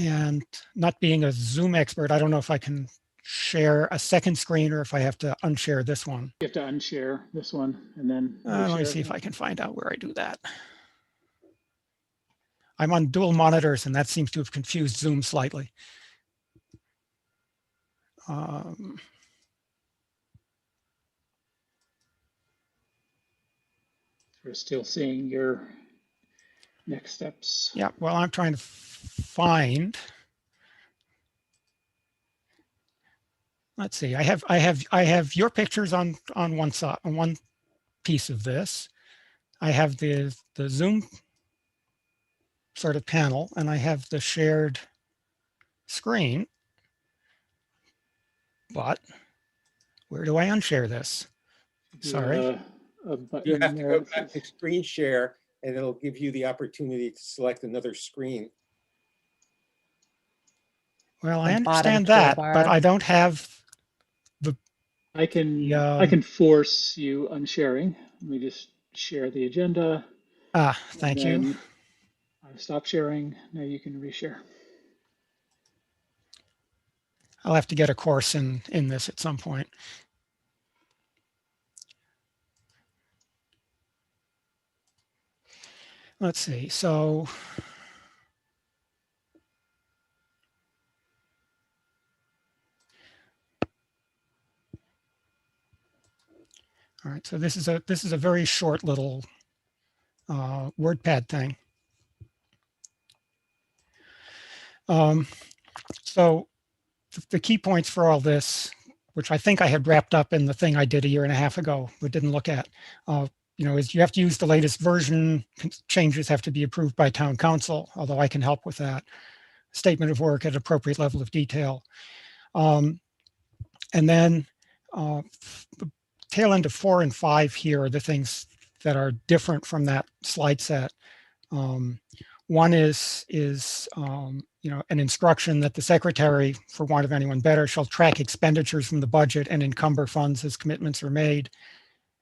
and not being a Zoom expert, I don't know if I can share a second screen or if I have to unshare this one. You have to unshare this one and then let me see if I can find out where I do that. I'm on dual monitors and that seems to have confused Zoom slightly. We're still seeing your next steps. Yeah, well, I'm trying to find. Let's see. I have your pictures on one side, on one piece of this. I have the Zoom sort of panel, and I have the shared screen. But where do I unshare this? Sorry. You have to go back to screen share, and it'll give you the opportunity to select another screen. Well, I understand that, but I don't have the. I can force you unsharing. Let me just share the agenda. Thank you. I stop sharing. Now you can reshare. I'll have to get a course in this at some point. let's see. So all right, so this is a very short little WordPad thing. So the key points for all this, which I think I had wrapped up in the thing I did a year and a half ago, but didn't look at, is you have to use the latest version. Changes have to be approved by town council, although I can help with that. Statement of work at appropriate level of detail. And then the tail end of 4 and 5 here are the things that are different from that slide set. One is an instruction that the secretary, for want of anyone better, shall track expenditures from the budget and encumber funds as commitments are made.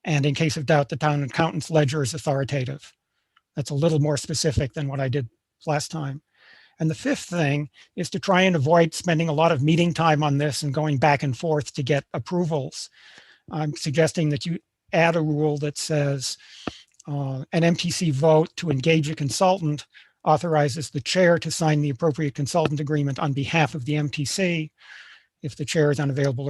And in case of doubt, the town accountant's ledger is authoritative. That's a little more specific than what I did last time. And the fifth thing is to try and avoid spending a lot of meeting time on this and going back and forth to get approvals. I'm suggesting that you add a rule that says an MTC vote to engage a consultant authorizes the chair to sign the appropriate consultant agreement on behalf of the MTC. If the chair is unavailable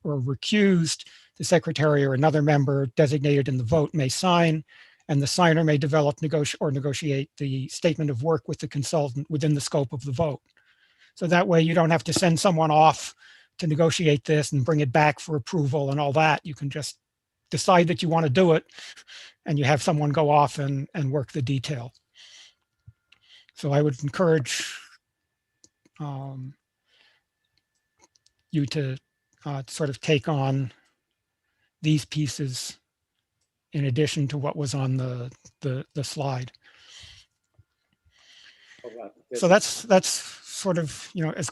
or recused, the secretary or another member designated in the vote may sign, and the signer may develop or negotiate the statement of work with the consultant within the scope of the vote. So that way you don't have to send someone off to negotiate this and bring it back for approval and all that. You can just decide that you want to do it, and you have someone go off and work the detail. So I would encourage you to sort of take on these pieces in addition to what was on the slide. So that's sort of, as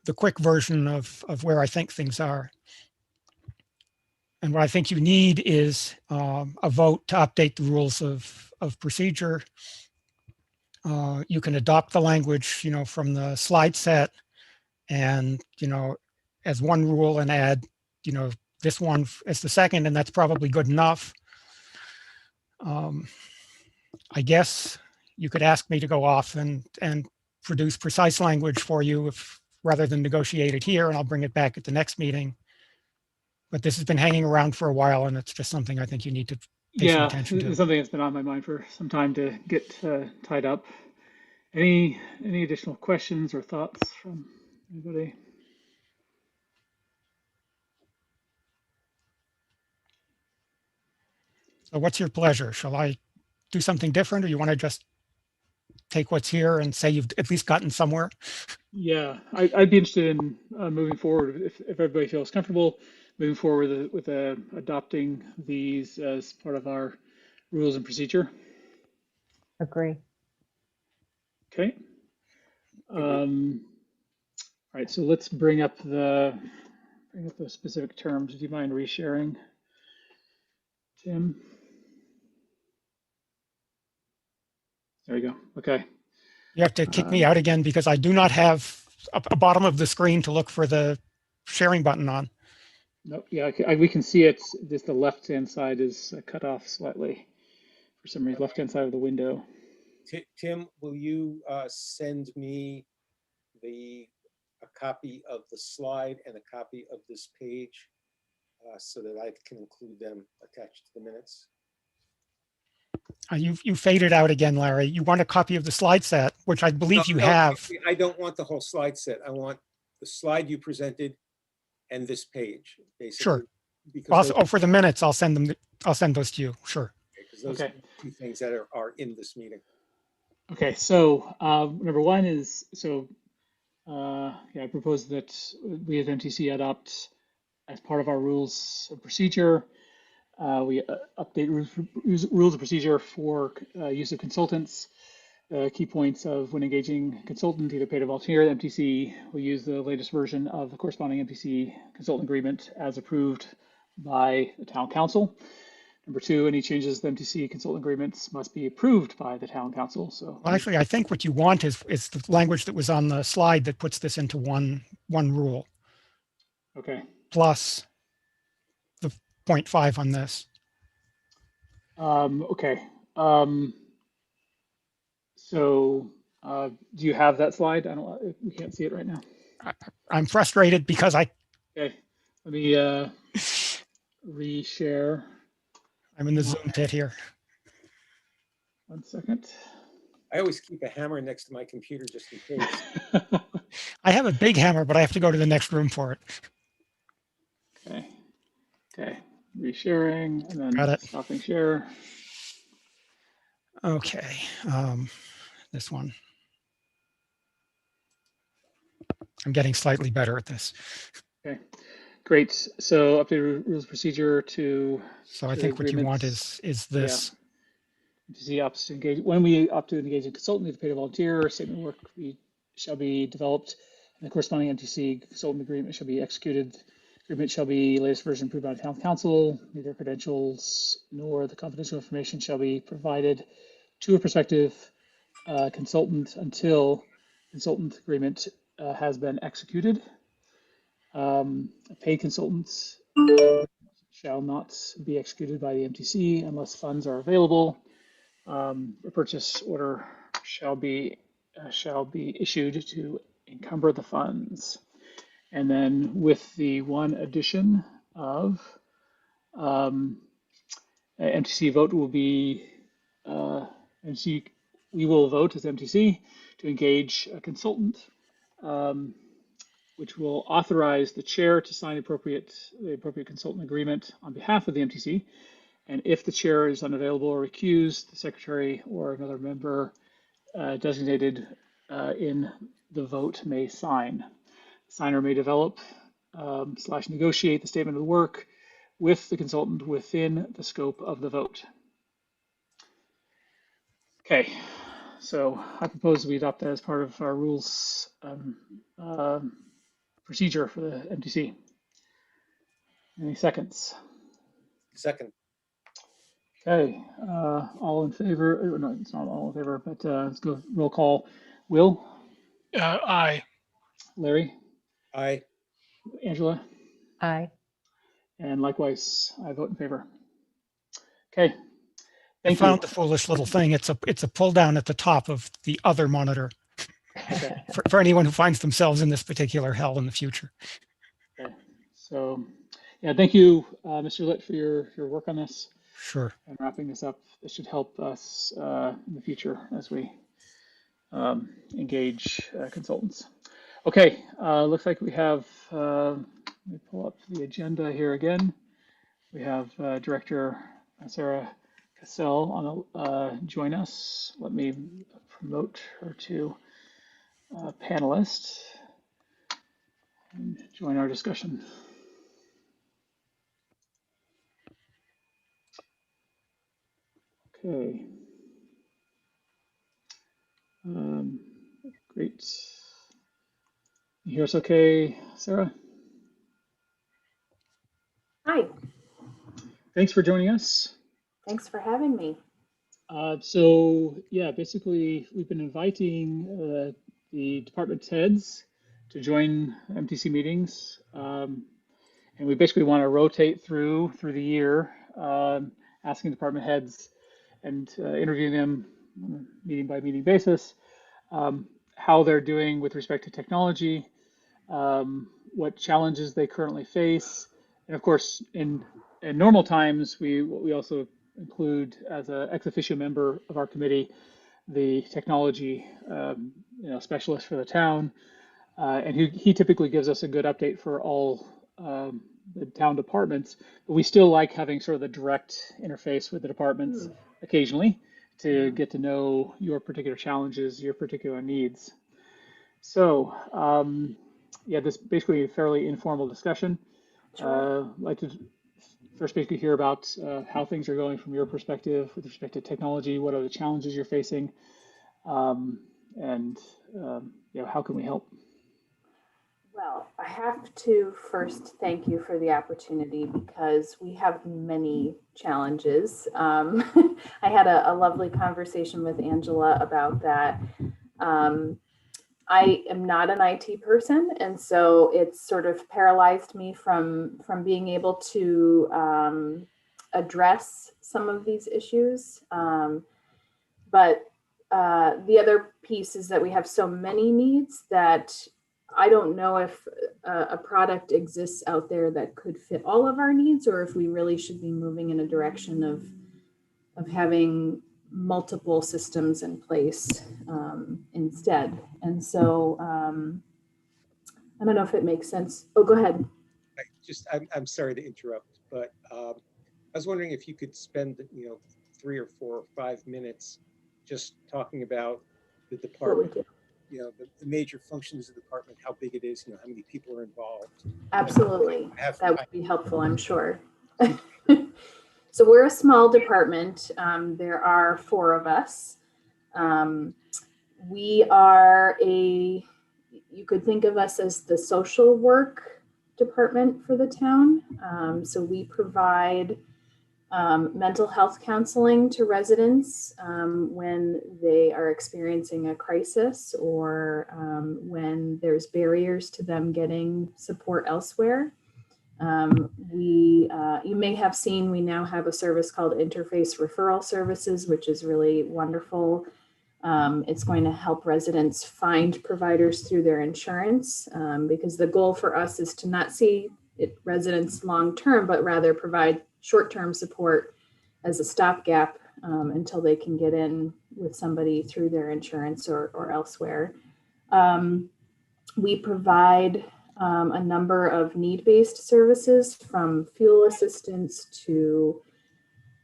the quick version of where I think things are. And what I think you need is a vote to update the rules of procedure. You can adopt the language, from the slide set and, as one rule and add, this one as the second, and that's probably good enough. I guess you could ask me to go off and produce precise language for you rather than negotiate it here, and I'll bring it back at the next meeting. But this has been hanging around for a while, and it's just something I think you need to pay some attention to. It's something that's been on my mind for some time to get tied up. Any additional questions or thoughts from anybody? So what's your pleasure? Shall I do something different, or you want to just take what's here and say you've at least gotten somewhere? Yeah, I'd be interested in moving forward if everybody feels comfortable moving forward with adopting these as part of our rules and procedure. Agree. Okay. All right, so let's bring up the specific terms. Do you mind resharing, Tim? There you go. Okay. You have to kick me out again because I do not have a bottom of the screen to look for the sharing button on. No, yeah, we can see it. Just the left-hand side is cut off slightly for some reason. Left-hand side of the window. Tim, will you send me a copy of the slide and a copy of this page so that I can include them attached to the minutes? You faded out again, Larry. You want a copy of the slide set, which I believe you have. I don't want the whole slide set. I want the slide you presented and this page, basically. Sure. Because For the minutes, I'll send them. I'll send those to you. Sure. Because those are the two things that are in this meeting. Okay, so number one is I propose that we as MTC adopt as part of our rules of procedure. We update rules of procedure for use of consultants. Key points of when engaging a consultant, either paid or volunteer, the MTC will use the latest version of the corresponding MTC consultant agreement as approved by the town council. Number two, any changes to the MTC consultant agreements must be approved by the town council. So well, actually, I think what you want is the language that was on the slide that puts this into one rule. Okay. Plus the 0.5 on this. Okay. So do you have that slide? I don't, we can't see it right now. I'm frustrated because Okay, let me reshare. I'm in the Zoom pit here. 1 second. I always keep a hammer next to my computer just in case. I have a big hammer, but I have to go to the next room for it. Okay, okay, resharing and Got then it. stopping share. Okay, this one. I'm getting slightly better at this. Okay, great. So updated rules of procedure So I to think what you want agreements. is Yeah. this. MTC opts to engage when we opt to engage a consultant, either paid or volunteer. Statement of work shall be developed, and the corresponding MTC consultant agreement shall be executed. Agreement shall be latest version approved by the town council. Neither credentials nor the confidential information shall be provided to a prospective consultant until consultant agreement has been executed. A paid consultant shall not be executed by the MTC unless funds are available. A purchase order shall be issued to encumber the funds. And then with the one addition of MTC vote will be MTC. We will vote as MTC to engage a consultant, which will authorize the chair to sign the appropriate consultant agreement on behalf of the MTC. And if the chair is unavailable or recused, the secretary or another member designated in the vote may sign. The signer may develop / negotiate the statement of the work with the consultant within the scope of the vote. Okay, so I propose we adopt that as part of our rules procedure for the MTC. Any seconds? Second, Okay, all in favor? No, it's not all in favor, but let's go roll call. Will, Aye. Larry, aye. Angela, Aye. and likewise, I vote in favor. Okay, I thank you. found the foolish little thing. It's a pull down at the top of the other monitor Okay, for anyone who finds themselves in this particular hell in the future. okay. So, yeah, thank you, Mr. Litt, for your work on this Sure. and wrapping this up. This should help us in the future as we engage consultants. Okay, looks like we have, let me pull up the agenda here again. We have Director Sarah Cassell on join us. Let me promote her to panelist and join our discussion. Okay. Great. You hear us okay, Sarah? Hi, Thanks for joining us. thanks for having me. So yeah, basically we've been inviting the department heads to join MTC meetings, and we basically want to rotate through the year, asking department heads and interviewing them on a meeting by meeting basis, how they're doing with respect to technology, what challenges they currently face, and of course, in normal times, we also include as an ex officio member of our committee the technology specialist for the town, and he typically gives us a good update for all the town departments. But we still like having sort of the direct interface with the departments occasionally to get to know your particular challenges, your particular needs. So yeah, this basically a fairly informal discussion. Sure. I'd like to first basically hear about how things are going from your perspective with respect to technology. What are the challenges you're facing, and how can we help? Well, I have to first thank you for the opportunity because we have many challenges. I had a lovely conversation with Angela about that. I am not an IT person, and so it's sort of paralyzed me from being able to address some of these issues. But the other piece is that we have so many needs that I don't know if a product exists out there that could fit all of our needs, or if we really should be moving in a direction of having multiple systems in place instead. And so I don't know if it makes sense. Oh, go ahead. I'm sorry to interrupt, but I was wondering if you could spend, 3 or 4 or 5 minutes just talking about the What we department, do. the major functions of the department, how big it is, how many people are involved. Absolutely. Have, That would be helpful, I'm sure. I- So we're a small department. There are 4 of us. We are you could think of us as the social work department for the town. So we provide mental health counseling to residents when they are experiencing a crisis, or when there's barriers to them getting support elsewhere. You may have seen, we now have a service called Interface Referral Services, which is really wonderful. It's going to help residents find providers through their insurance, because the goal for us is to not see residents long-term, but rather provide short-term support as a stopgap until they can get in with somebody through their insurance or elsewhere. We provide a number of need-based services, from fuel assistance to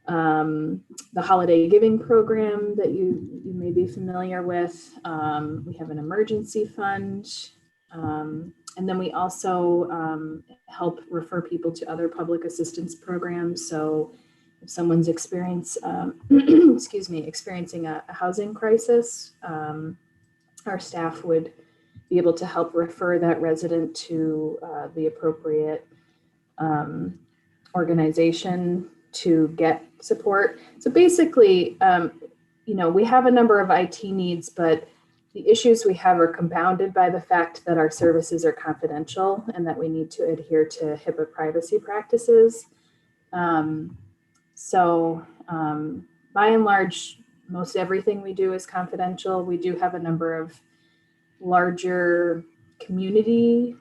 the holiday giving program that you may be familiar with. We have an emergency fund. And then we also help refer people to other public assistance programs. So if someone's experiencing a housing crisis, our staff would be able to help refer that resident to the appropriate organization to get support. So basically, we have a number of IT needs, but the issues we have are compounded by the fact that our services are confidential and that we need to adhere to HIPAA privacy practices. So by and large, most everything we do is confidential. We do have a number of larger community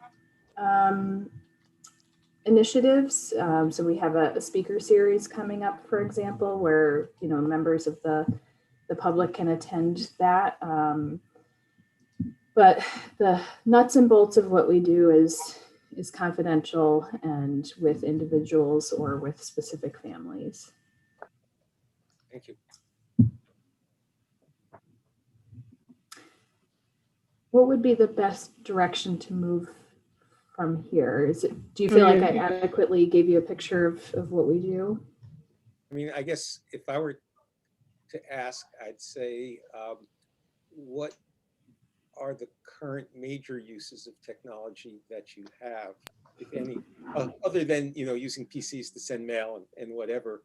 initiatives. So we have a speaker series coming up, for example, where members of the public can attend that. But the nuts and bolts of what we do is confidential and with individuals or with specific families. Thank you. What would be the best direction to move from here? Do you feel like I adequately gave you a picture of what we do? I mean, I guess if I were to ask, I'd say, what are the current major uses of technology that you have, if any, other than using PCs to send mail and whatever?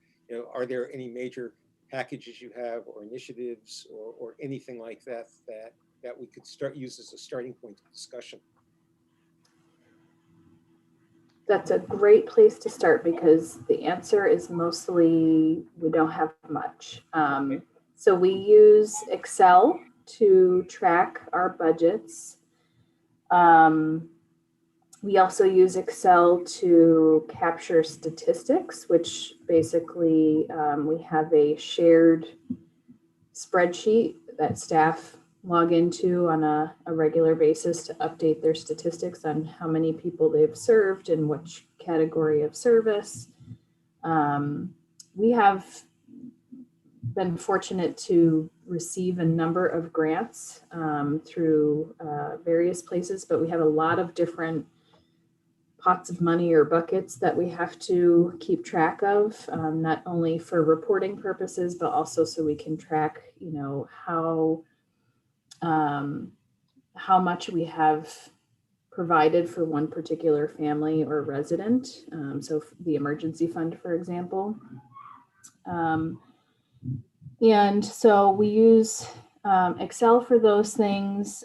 Are there any major packages you have, or initiatives, or anything like that we could use as a starting point of discussion? That's a great place to start, because the answer is mostly we don't have much. So we use Excel to track our budgets. We also use Excel to capture statistics, which basically we have a shared spreadsheet that staff log into on a regular basis to update their statistics on how many people they've served and which category of service. We have been fortunate to receive a number of grants through various places, but we have a lot of different pots of money or buckets that we have to keep track of, not only for reporting purposes, but also so we can track, how much we have provided for one particular family or resident. So the emergency fund, for example. And so we use Excel for those things.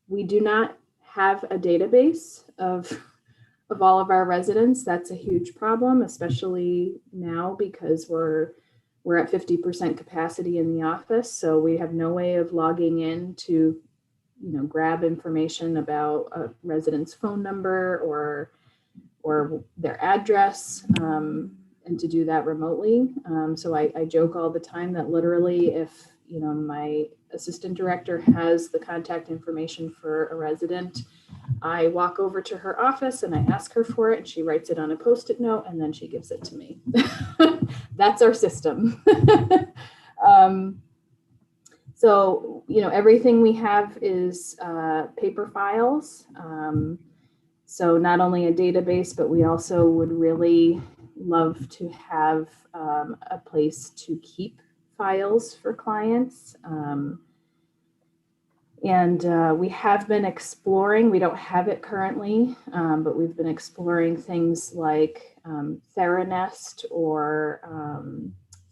We do not have a database of all of our residents. That's a huge problem, especially now because we're we're at 50% capacity in the office, so we have no way of logging in to, grab information about a resident's phone number or their address, and to do that remotely. So I joke all the time that literally if, my assistant director has the contact information for a resident, I walk over to her office and I ask her for it, and she writes it on a Post-it note, and then she gives it to me. That's our system. So, everything we have is paper files. So not only a database, but we also would really love to have a place to keep files for clients. And we have been exploring, we don't have it currently, but we've been exploring things like Theranest or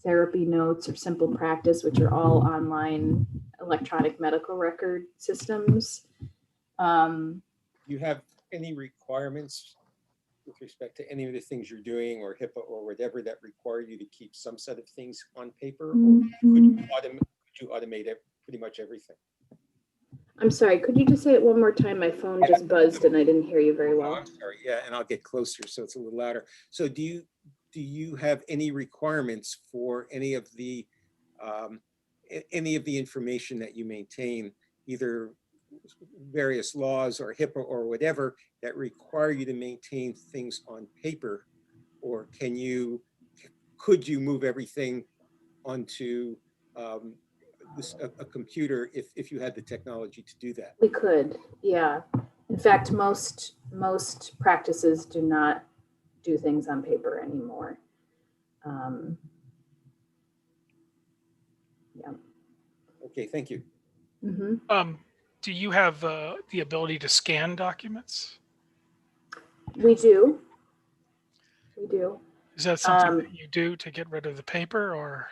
Therapy Notes or Simple Practice, which are all online electronic medical record systems. Do you have any requirements with respect to any of the things you're doing or HIPAA or whatever that require you to keep some set of things on paper? Or could you automate pretty much everything? I'm sorry, could you just say it one more time? My phone just buzzed and I didn't hear you very Oh, well. I'm sorry. Yeah, and I'll get closer so it's a little louder. So do you have any requirements for any of the information that you maintain, either various laws or HIPAA or whatever, that require you to maintain things on paper? Or could you move everything onto a computer if you had the technology to do that? We could, yeah. In fact, most practices do not do things on paper anymore. Yeah. Okay, thank you. Mm-hmm. Do you have the ability to scan documents? We do. We do. Is that something that you do to get rid of the paper, or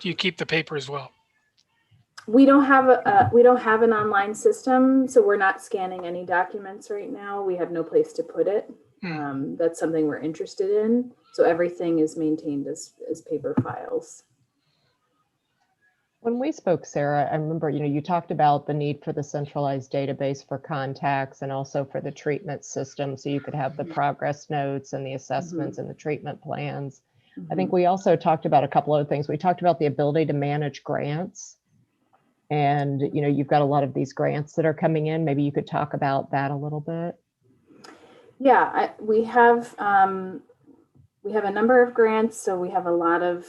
do you keep the paper as well? We don't have an online system, so we're not scanning any documents right now. We have no place to put it. That's something we're interested in. So everything is maintained as paper files. When we spoke, Sarah, I remember, you talked about the need for the centralized database for contacts and also for the treatment system, so you could have the progress notes and the assessments and the treatment plans. I think we also talked about a couple other things. We talked about the ability to manage grants. And, you've got a lot of these grants that are coming in. Maybe you could talk about that a little bit. Yeah, we have a number of grants, so we have a lot of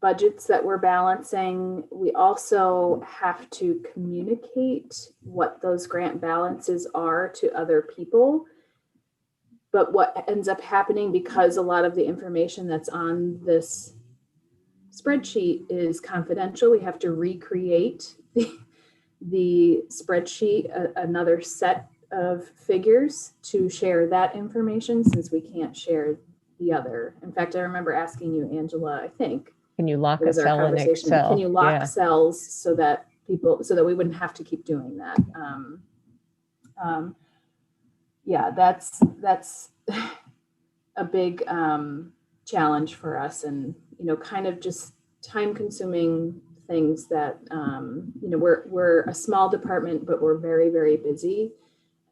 budgets that we're balancing. We also have to communicate what those grant balances are to other people. But what ends up happening, because a lot of the information that's on this spreadsheet is confidential, we have to recreate the spreadsheet, another set of figures to share that information, since we can't share the other. In fact, I remember asking you, Angela, I think, can you lock a cell in Excel? Can you lock cells so that we wouldn't have to keep doing that? Yeah, that's a big challenge for us, and kind of just time-consuming things that we're a small department, but we're very, very busy,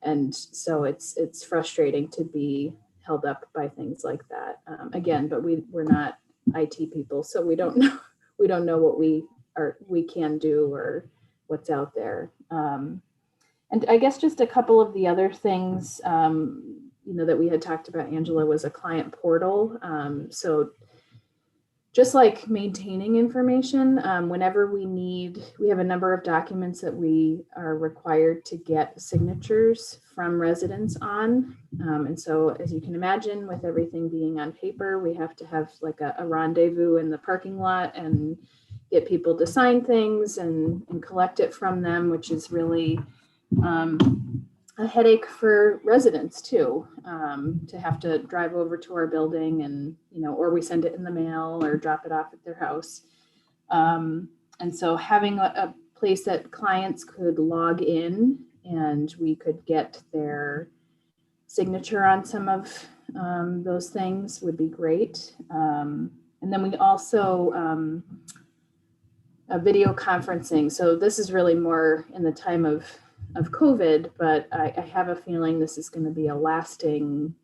and so it's frustrating to be held up by things like that. Again, but we're not IT people, so we don't know what we can do or what's out there. And I guess just a couple of the other things, that we had talked about, Angela, was a client portal. So just like maintaining information, whenever we have a number of documents that we are required to get signatures from residents on. And so, as you can imagine, with everything being on paper, we have to have like a rendezvous in the parking lot and get people to sign things and collect it from them, which is really a headache for residents too, to have to drive over to our building and, or we send it in the mail or drop it off at their house. And so having a place that clients could log in and we could get their signature on some of those things would be great. And And then we also video conferencing. So this is really more in the time of COVID, but I have a feeling this is going to be a lasting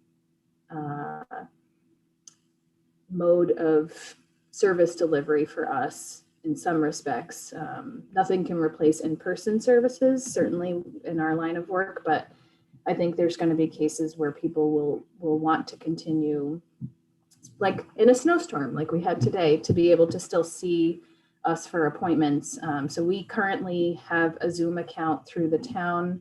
mode of service delivery for us in some respects. Nothing can replace in-person services, certainly in our line of work, but I think there's going to be cases where people will want to continue, like in a snowstorm like we had today, to be able to still see us for appointments. So we currently have a Zoom account through the town.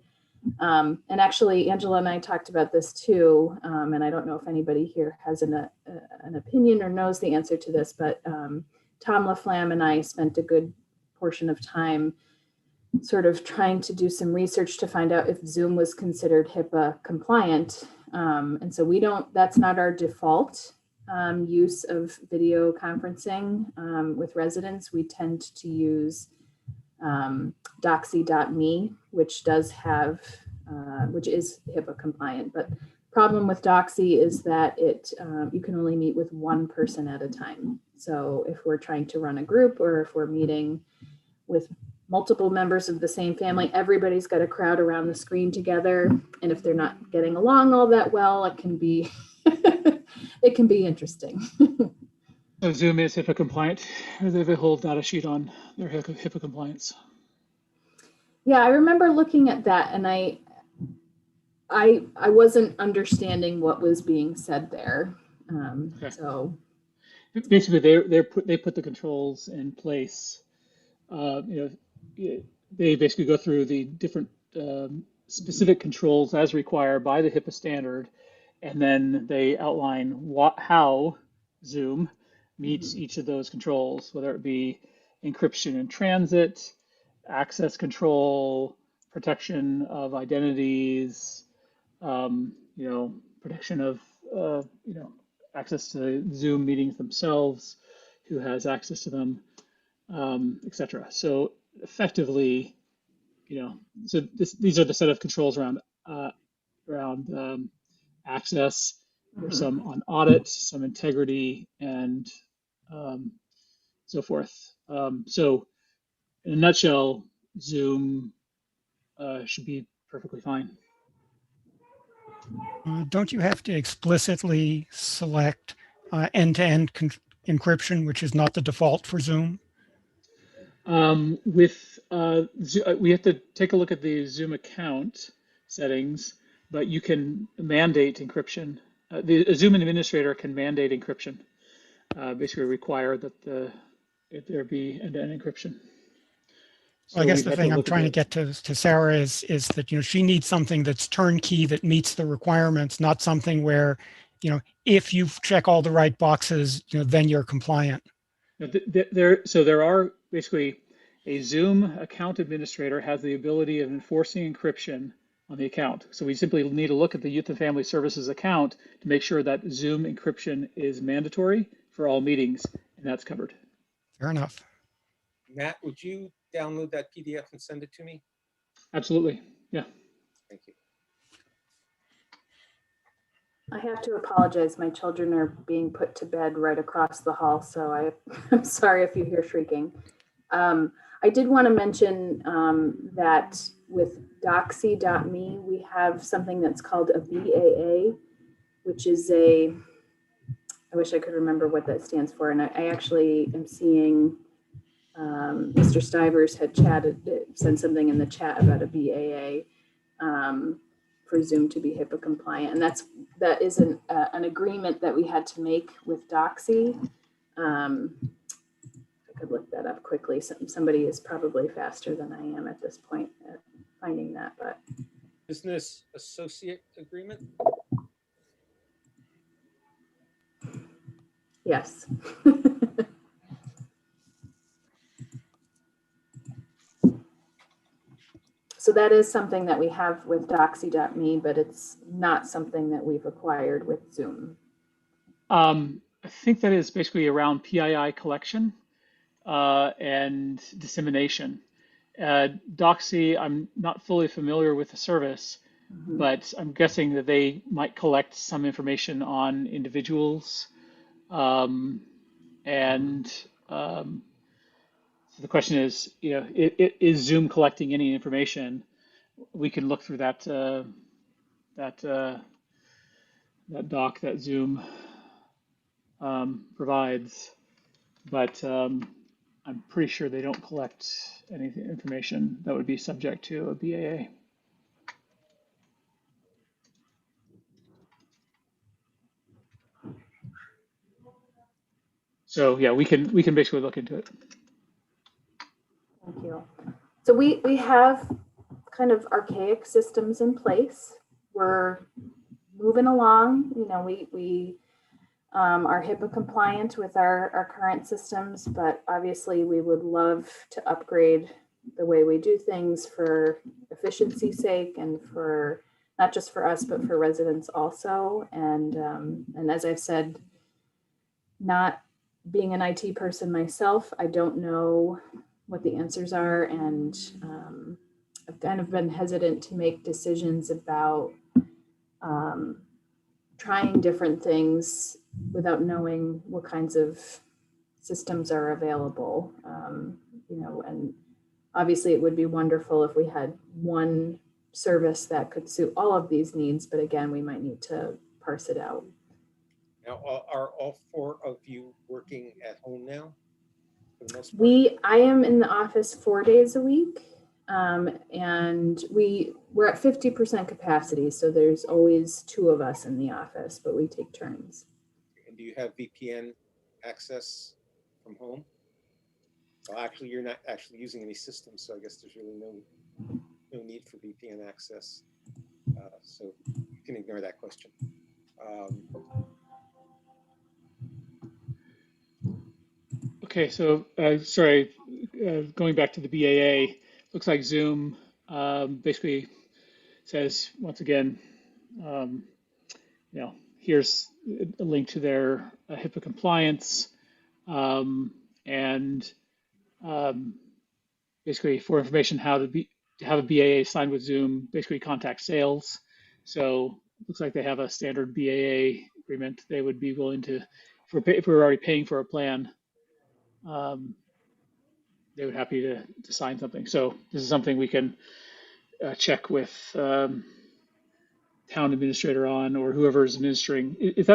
And actually, Angela and I talked about this too. And I don't know if anybody here has an opinion or knows the answer to this, but Tom LaFlamme and I spent a good portion of time sort of trying to do some research to find out if Zoom was considered HIPAA compliant. And so that's not our default use of video conferencing with residents. We tend to use doxy.me, which does have, which is HIPAA compliant. But problem with Doxy is that you can only meet with one person at a time. So if we're trying to run a group, or if we're meeting with multiple members of the same family, everybody's got to crowd around the screen together. And if they're not getting along all that well, it can be it can be interesting. So Zoom is HIPAA compliant. They have a whole data sheet on their HIPAA compliance. Yeah, I remember looking at that, and I wasn't understanding what was being said there. Okay. So basically, they put the controls in place. They basically go through the different specific controls as required by the HIPAA standard, and then they outline how Zoom meets each of those controls, whether it be encryption in transit, access control, protection of identities, protection of access to Zoom meetings themselves, who has access to them, etc. So effectively, these are the set of controls around access. There's some on audit, some integrity, and so forth. So in a nutshell, Zoom should be perfectly fine. Don't you have to explicitly select end-to-end encryption, which is not the default for Zoom? We have to take a look at the Zoom account settings, but you can mandate encryption. The Zoom administrator can mandate encryption, basically require that there be end-to-end encryption. So I guess the thing I'm trying to get to Sarah is that she needs something that's turnkey, that meets the requirements, not something where if you check all the right boxes, then you're compliant. There are basically a Zoom account administrator has the ability of enforcing encryption on the account. So we simply need to look at the Youth and Family Services account to make sure that Zoom encryption is mandatory for all meetings, and that's covered. Fair enough. Matt, would you download that PDF and send it to me? Absolutely. Yeah. Thank you. I have to apologize. My children are being put to bed right across the hall, so I'm sorry if you hear shrieking. I did want to mention that with doxy.me, we have something that's called a BAA, which is I wish I could remember what that stands for. And I actually am seeing Mr. Stivers had sent something in the chat about a BAA for Zoom to be HIPAA compliant. And that is an agreement that we had to make with Doxy. I could look that up quickly. Somebody is probably faster than I am at this point at finding that, but. Business associate agreement? Yes. So that is something that we have with doxy.me, but it's not something that we've acquired with Zoom. I think that is basically around PII collection and dissemination. Doxy, I'm not fully familiar with the service, but I'm guessing that they might collect some information on individuals. And so the question is, is Zoom collecting any information? We can look through that that doc that Zoom provides, but I'm pretty sure they don't collect any information that would be subject to a BAA. So yeah, we can basically look into it. Thank you. So we have kind of archaic systems in place. We're moving along. We are HIPAA compliant with our current systems, but obviously we would love to upgrade the way we do things for efficiency's sake and for not just for us, but for residents also. And as I've said, not being an IT person myself, I don't know what the answers are. And I've kind of been hesitant to make decisions about trying different things without knowing what kinds of systems are available. And obviously it would be wonderful if we had one service that could suit all of these needs, but again, we might need to parse it out. Now, are all four of you working at home now? For the most part? I am in the office 4 days a week. And we're at 50% capacity. So there's always two of us in the office, but we take turns. And do you have VPN access from home? Well, actually, you're not actually using any systems, so I guess there's really no need for VPN access. So you can ignore that question. Okay, so sorry, going back to the BAA, looks like Zoom basically says once again, here's a link to their HIPAA compliance, and basically for information how to have a BAA signed with Zoom, basically contact sales. So it looks like they have a standard BAA agreement. They would be willing to, if we're already paying for a plan, they would happy to sign something. So this is something we can check with town administrator on, or whoever is administering. If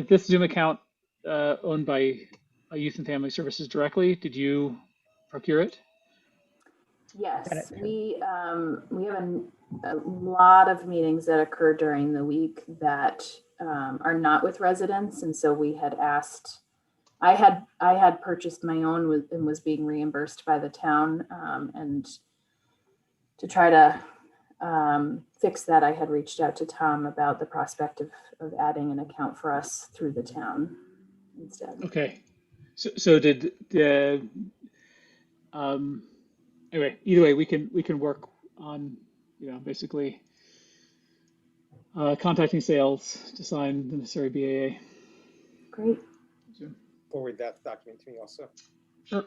this Zoom account owned by Youth and Family Services directly, did you procure it? Yes, we have a lot of meetings that occur during the week that are not with residents, and so we had asked. I had purchased my own and was being reimbursed by the town, and to try to fix that, I had reached out to Tom about the prospect of adding an account for us through the town instead. Okay, so did anyway, either way, we can work on basically contacting sales to sign the necessary BAA. Great. Forward that document to me also. Sure.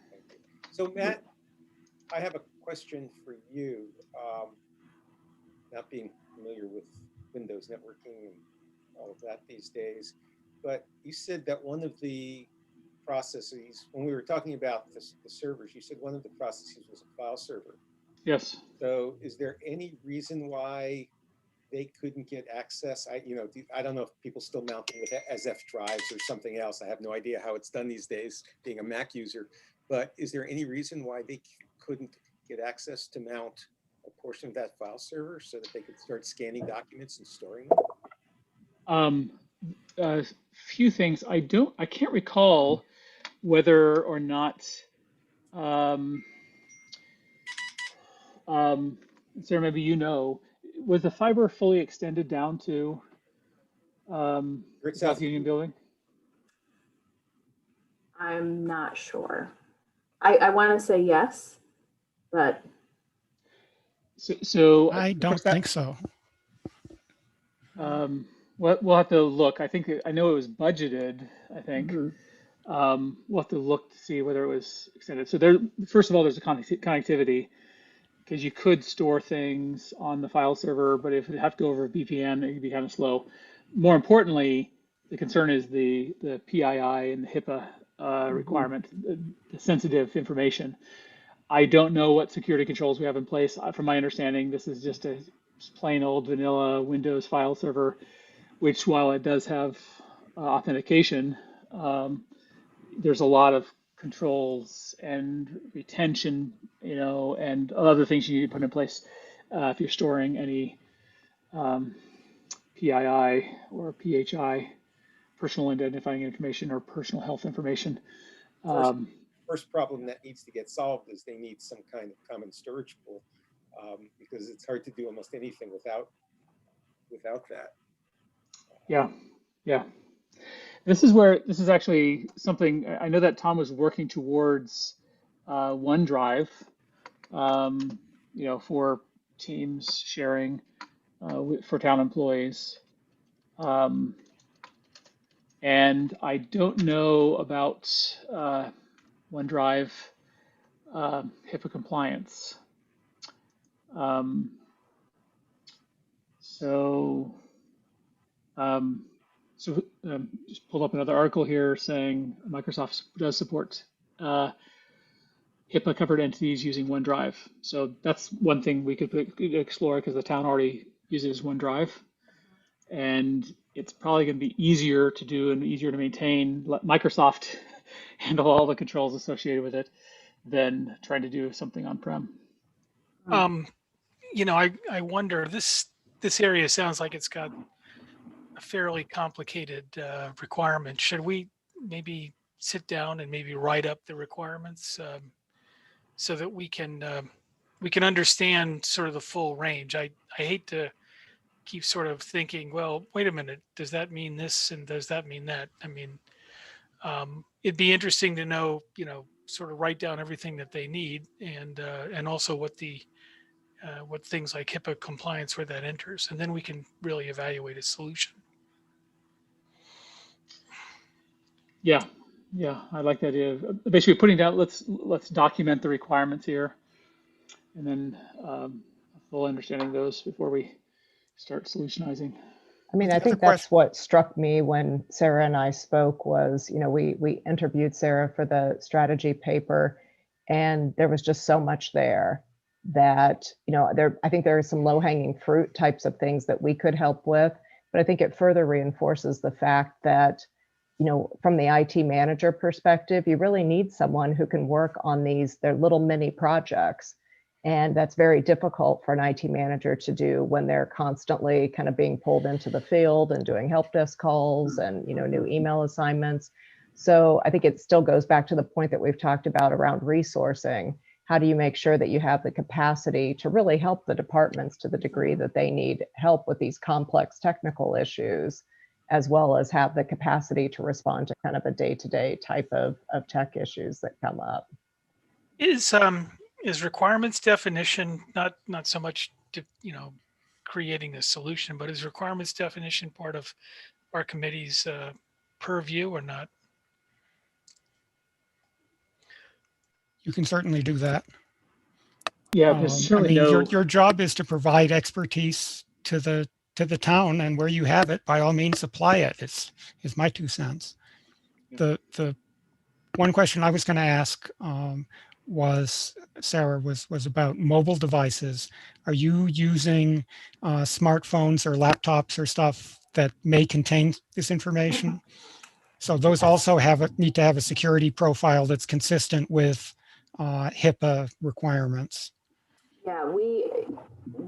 Thank you. So Matt, I have a question for you. Not being familiar with Windows networking and all of that these days, but you said that one of the processes, when we were talking about the servers, you said one of the processes was a file server. Yes. So is there any reason why they couldn't get access? I don't know if people still mount them with SF drives or something else. I have no idea how it's done these days, being a Mac user. But is there any reason why they couldn't get access to mount a portion of that file server so that they could start scanning documents and storing them? A few things. I can't recall whether or not Sarah, maybe was the fiber fully extended down to South Union Building? I'm not sure. I want to say yes, but so I don't think so. We'll have to look. I know it was budgeted. I think we'll have to look to see whether it was extended. So first of all, there's a connectivity, because you could store things on the file server, but if it have to go over a VPN, it could be kind of slow. More importantly, the concern is the PII and the HIPAA requirement, the sensitive information. I don't know what security controls we have in place. From my understanding, this is just a plain old vanilla Windows file server, which while it does have authentication, there's a lot of controls and retention, and other things you need to put in place if you're storing any PII or PHI, personal identifying information or personal health information. First, first problem that needs to get solved is they need some kind of common storage pool, because it's hard to do almost anything without that. Yeah, yeah. This is actually something I know that Tom was working towards OneDrive, for Teams sharing for town employees. And I don't know about OneDrive HIPAA compliance. Um, so um, just pulled up another article here saying Microsoft does support HIPAA covered entities using OneDrive. So that's one thing we could explore because the town already uses OneDrive. And it's probably going to be easier to do and easier to maintain. Let Microsoft handle all the controls associated with it than trying to do something on-prem. I wonder, this area sounds like it's got a fairly complicated requirement. Should we maybe sit down and maybe write up the requirements so that we can understand sort of the full range? I hate to keep sort of thinking, well, wait a minute, does that mean this and does that mean that? I mean, it'd be interesting to know, sort of write down everything that they need and also what things like HIPAA compliance where that enters, and then we can really evaluate a solution. Yeah, I like the idea of basically putting down. Let's document the requirements here, and then a full understanding of those before we start solutionizing. I mean, The I other think that's what struck me when Sarah and I spoke was, we interviewed Sarah for the strategy paper, and there was just so much there that, I think there are some low-hanging fruit types of things that we could help with, but I think it further reinforces the fact that, from the IT manager perspective, you really need someone who can work on their little mini projects. And that's very difficult for an IT manager to do when they're constantly kind of being pulled into the field and doing help desk calls and, new email assignments. So I think it still goes back to the point that we've talked about around resourcing. How do you make sure that you have the capacity to really help the departments to the degree that they need help with these complex technical issues, as well as have the capacity to respond to kind of a day-to-day type of tech issues that come up? Is requirements definition not so much creating a solution, but is requirements definition part of our committee's purview or not? You can certainly do that. Yeah, there's certainly your job is to provide expertise to the town, and where you have it, by all means, supply it. Is my 2 cents. The one question I was going to ask was, Sarah, was about mobile devices. Are you using smartphones or laptops or stuff that may contain this information? So those also need to have a security profile that's consistent with HIPAA requirements. Yeah,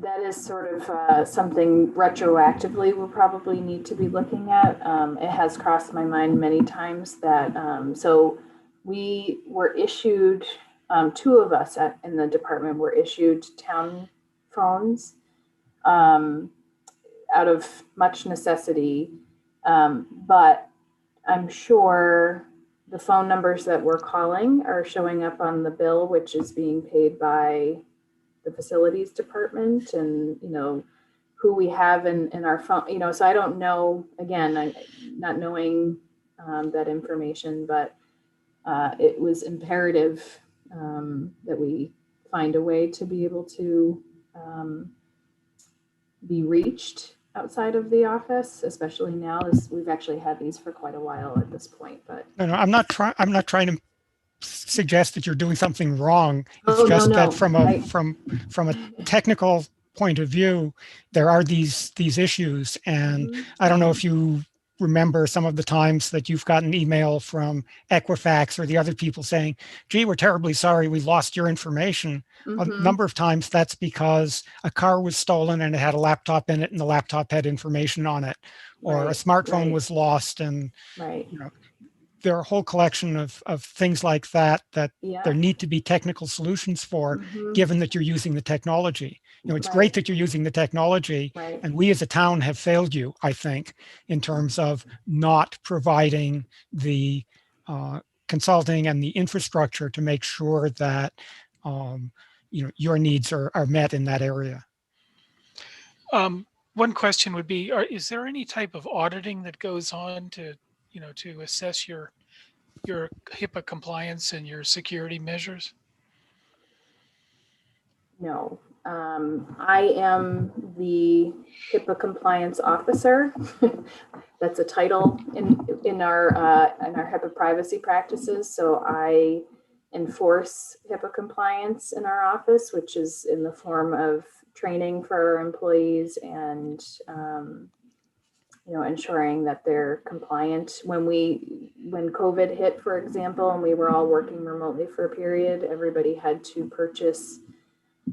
that is sort of something retroactively we'll probably need to be looking at. It has crossed my mind many times that, so we were issued, 2 of us in the department were issued town phones out of much necessity. But I'm sure the phone numbers that we're calling are showing up on the bill, which is being paid by the facilities department, and who we have in our phone, so I don't know, again, I not knowing that information, but it was imperative that we find a way to be able to be reached outside of the office, especially now. We've actually had these for quite a while at this point, but. No, I'm not trying to suggest that you're doing something wrong. It's Oh, no, just that no. from a technical point of view, there are these issues. And Mhm. I don't know if you remember some of the times that you've gotten email from Equifax or the other people saying, gee, we're terribly sorry we lost your information. A Mhm. number of times that's because a car was stolen and it had a laptop in it and the laptop had information on it, or a Right, smartphone right, was lost. And right. you know, there are a whole collection of things like that there Yeah. need to be technical solutions for, Mhm. given that you're using the technology. It's great Right, that you're using the technology, right. and we as a town have failed you, I think, in terms of not providing the consulting and the infrastructure to make sure that your needs are met in that area. One question would be, is there any type of auditing that goes on to, to assess your HIPAA compliance and your security measures? No. I am the HIPAA compliance officer. That's a title in our HIPAA privacy practices. So I enforce HIPAA compliance in our office, which is in the form of training for our employees and ensuring that they're compliant. When COVID hit, for example, and we were all working remotely for a period, everybody had to purchase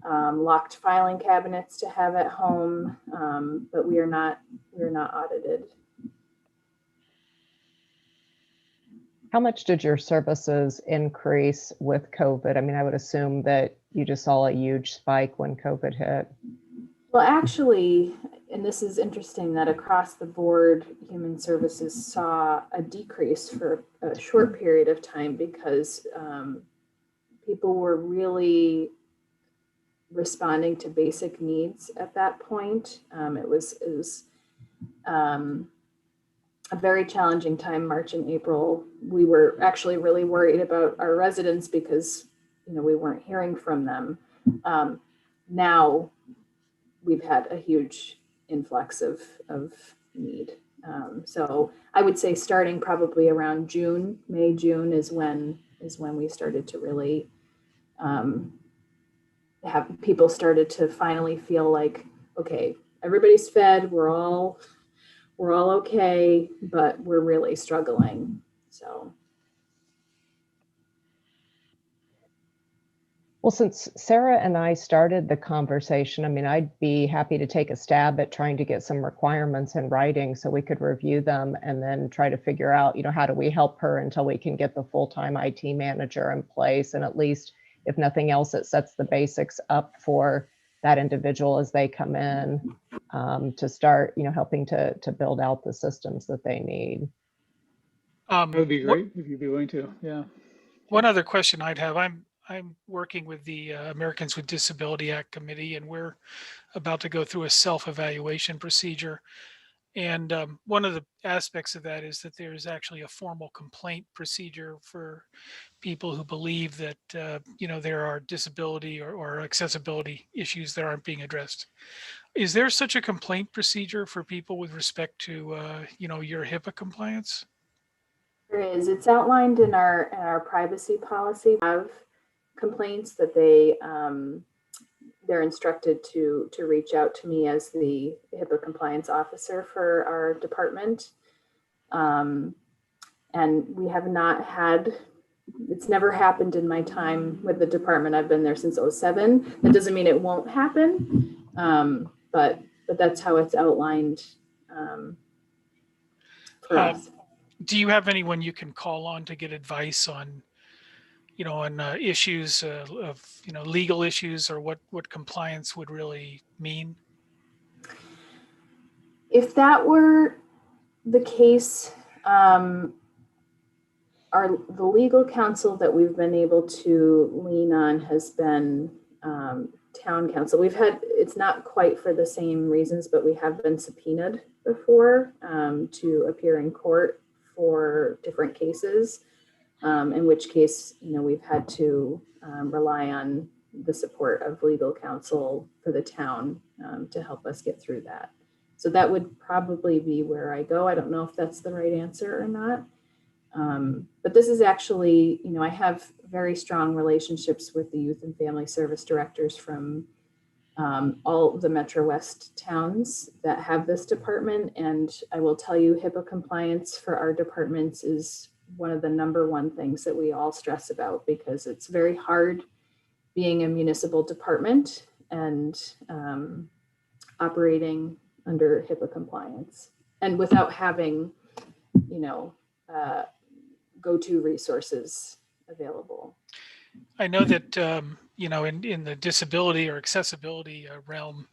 locked filing cabinets to have at home, but we are not audited. How much did your services increase with COVID? I mean, I would assume that you just saw a huge spike when COVID hit. Well, actually, and this is interesting that across the board, human services saw a decrease for a short period of time because people were really responding to basic needs at that point. It was a very challenging time, March and April. We were actually really worried about our residents because we weren't hearing from them. Now we've had a huge influx of need. So I would say starting probably around May, June is when we started to really have people started to finally feel like, okay, everybody's fed, we're all okay, but we're really struggling. So. Well, since Sarah and I started the conversation, I mean, I'd be happy to take a stab at trying to get some requirements in writing so we could review them and then try to figure out, how do we help her until we can get the full-time IT manager in place. And at least, if nothing else, it sets the basics up for that individual as they come in to start, helping to build out the systems that they need. That would be What great if you'd be willing to. Yeah. one other question I'd have, I'm working with the Americans with Disability Act Committee, and we're about to go through a self-evaluation procedure. And one of the aspects of that is that there's actually a formal complaint procedure for people who believe that there are disability or accessibility issues that aren't being addressed. Is there such a complaint procedure for people with respect to your HIPAA compliance? There is. It's outlined in our privacy policy. We have complaints that they're instructed to reach out to me as the HIPAA compliance officer for our department. And we have not had, it's never happened in my time with the department. I've been there since 2007. That doesn't mean it won't happen, but that's how it's outlined for us. Do you have anyone you can call on to get advice on issues of legal issues, or what compliance would really mean? If that were the case, the legal counsel that we've been able to lean on has been town council. It's not quite for the same reasons, but we have been subpoenaed before to appear in court for different cases, in which case, we've had to rely on the support of legal counsel for the town to help us get through that. So that would probably be where I go. I don't know if that's the right answer or not. But this is actually, I have very strong relationships with the youth and family service directors from all the Metro West towns that have this department. And I will tell you, HIPAA compliance for our departments is one of the number one things that we all stress about, because it's very hard being a municipal department and operating under HIPAA compliance and without having, uh, go-to resources available. I know that, in the disability or accessibility realm,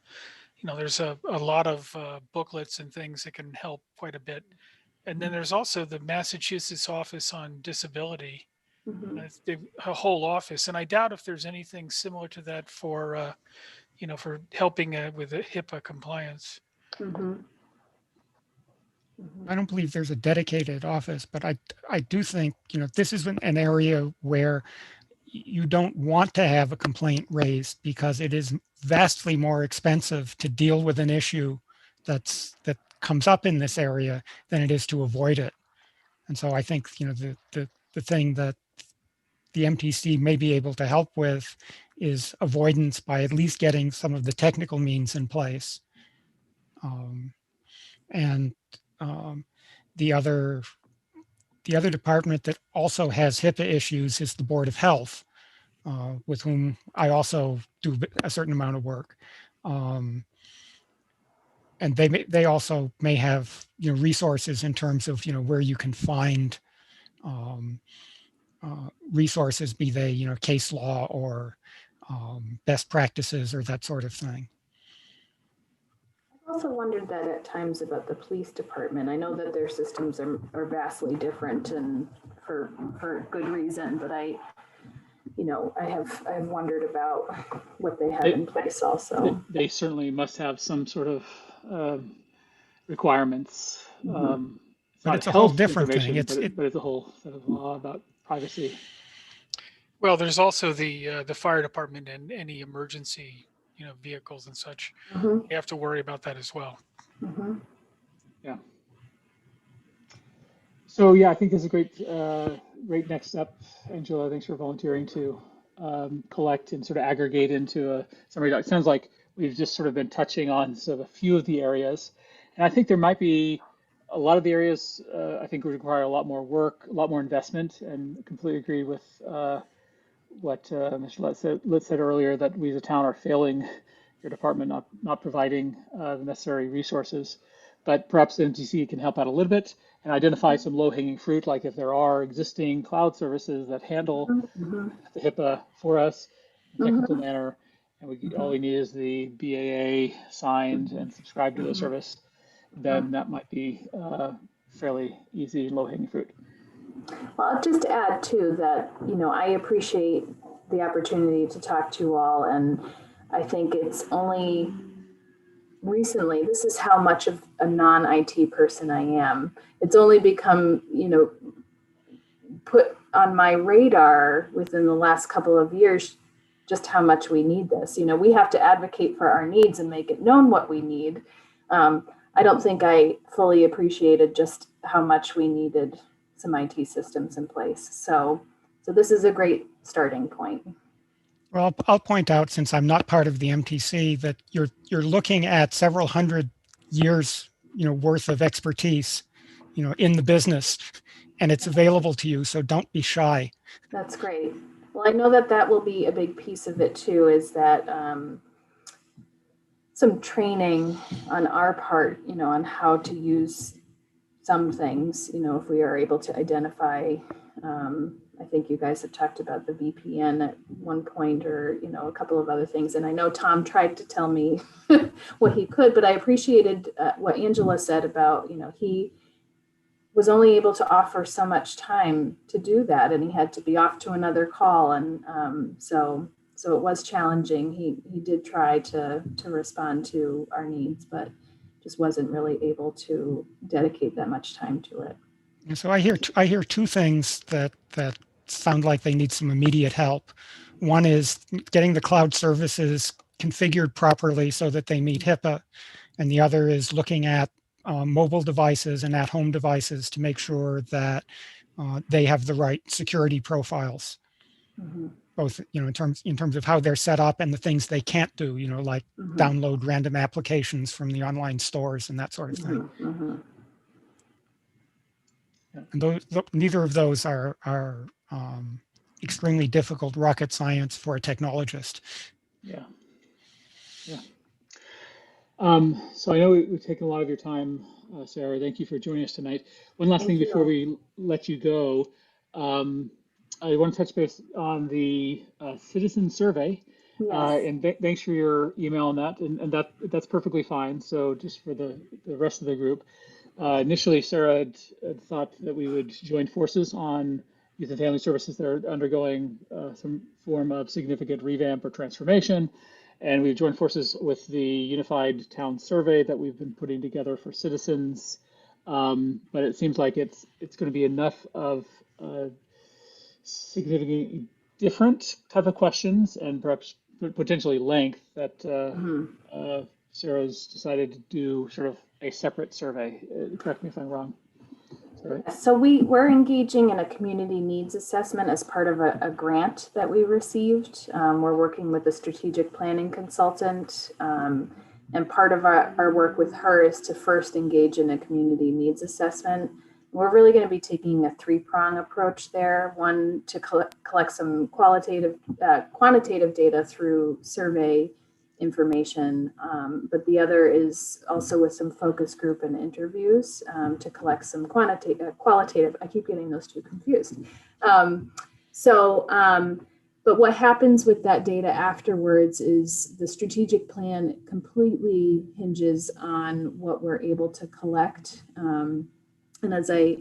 there's a lot of booklets and things that can help quite a bit. And then there's also the Massachusetts Office on Disability, a whole office. And I doubt if there's anything similar to that for, for helping with the HIPAA compliance. I don't believe there's a dedicated office, but I do think, this is an area where you don't want to have a complaint raised, because it is vastly more expensive to deal with an issue that comes up in this area than it is to avoid it. And so I think, the thing that the MTC may be able to help with is avoidance by at least getting some of the technical means in place. The other department that also has HIPAA issues is the Board of Health, with whom I also do a certain amount of work. And they also may have resources in terms of where you can find resources, be they case law or best practices or that sort of thing. I've also wondered that at times about the police department. I know that their systems are vastly different, and for good reason, but I have wondered about what they have in place also. They certainly must have some sort of requirements. But it's a whole different thing. But it's a whole set of law about privacy. Well, there's also the fire department and any emergency, vehicles and such. You have to worry about that as well. Yeah. So yeah, I think this is a great next step. Angela, thanks for volunteering to collect and sort of aggregate into a summary. It sounds like we've just sort of been touching on sort of a few of the areas, and I think there might be a lot of the areas I think would require a lot more work, a lot more investment, and completely agree with what Mr. Litt said earlier, that we as a town are failing your department, not providing the necessary resources. But perhaps the MTC can help out a little bit and identify some low-hanging fruit, like if there are existing cloud services that handle the HIPAA for us in a technical manner, and all we need is the BAA signed and subscribed to the service, then that might be fairly easy low-hanging fruit. Well, I'll just add too that, I appreciate the opportunity to talk to you all, and I think it's only recently, this is how much of a non-IT person I am. It's only become, put on my radar within the last couple of years, just how much we need this. We have to advocate for our needs and make it known what we need. I don't think I fully appreciated just how much we needed some IT systems in place. So this is a great starting point. Well, I'll point out, since I'm not part of the MTC, that you're looking at several hundred years, worth of expertise, in the business, and it's available to you. So don't be shy. That's great. Well, I know that will be a big piece of it too, is that some training on our part, on how to use some things, if we are able to identify, I think you guys have talked about the VPN at one point, or, a couple of other things. And I know Tom tried to tell me what he could, but I appreciated what Angela said about, he was only able to offer so much time to do that, and he had to be off to another call. And so it was challenging. He did try to respond to our needs, but just wasn't really able to dedicate that much time to it. So I hear two things that sound like they need some immediate help. One is getting the cloud services configured properly so that they meet HIPAA, and the other is looking at mobile devices and at-home devices to make sure that they have the right security profiles, both in terms of how they're set up and the things they can't do, like download random applications from the online stores and that sort of thing. And neither of those are extremely difficult rocket science for a technologist. Yeah. So I know we've taken a lot of your time, Sarah. Thank you for joining us tonight. One last thing before we let you go. I want to touch base on the citizen survey. And thanks for your email on that. And that's perfectly fine. So just for the rest of the group, initially Sarah had thought that we would join forces on youth and family services that are undergoing some form of significant revamp or transformation. And we've joined forces with the Unified Town Survey that we've been putting together for citizens. But it seems like it's going to be enough of significantly different type of questions and perhaps potentially length that Sarah's decided to do sort of a separate survey. Correct me if I'm wrong. So we're engaging in a community needs assessment as part of a grant that we received. We're working with a strategic planning consultant, and part of our work with her is to first engage in a community needs assessment. We're really going to be taking a three-prong approach there. One, to collect some quantitative data through survey information, but the other is also with some focus group and interviews to collect some qualitative. I keep getting those two confused. But what happens with that data afterwards is the strategic plan completely hinges on what we're able to collect. And as I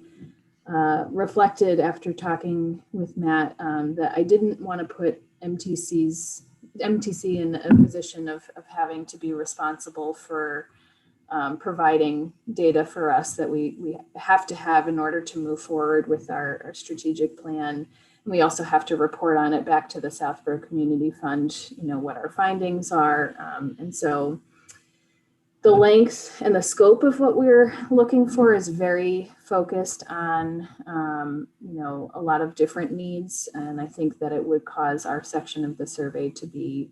reflected after talking with Matt, that I didn't want to put MTC in a position of having to be responsible for providing data for us that we have to have in order to move forward with our strategic plan. And we also have to report on it back to the Southborough Community Fund, what our findings are. And so the length and the scope of what we're looking for is very focused on, a lot of different needs. And I think that it would cause our section of the survey to be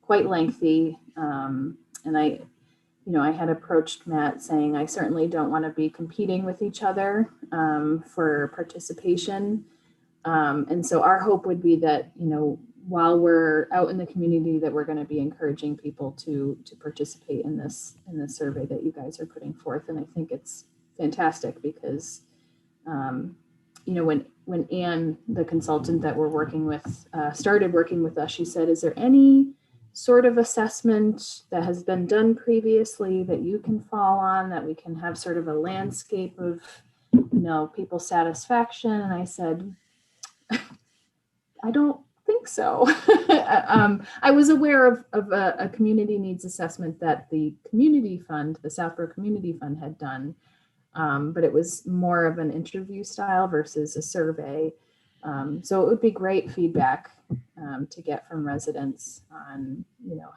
quite lengthy. And I had approached Matt saying, I certainly don't want to be competing with each other for participation. And so our hope would be that, while we're out in the community, that we're going to be encouraging people to participate in this survey that you guys are putting forth. And I think it's fantastic because, when Anne, the consultant that we're working with, started working with us, she said, is there any sort of assessment that has been done previously that you can fall on, that we can have sort of a landscape of, people's satisfaction? And I said, I don't think so. I was aware of a community needs assessment that the community fund, the Southborough Community Fund, had done, but it was more of an interview style versus a survey. So it would be great feedback to get from residents on,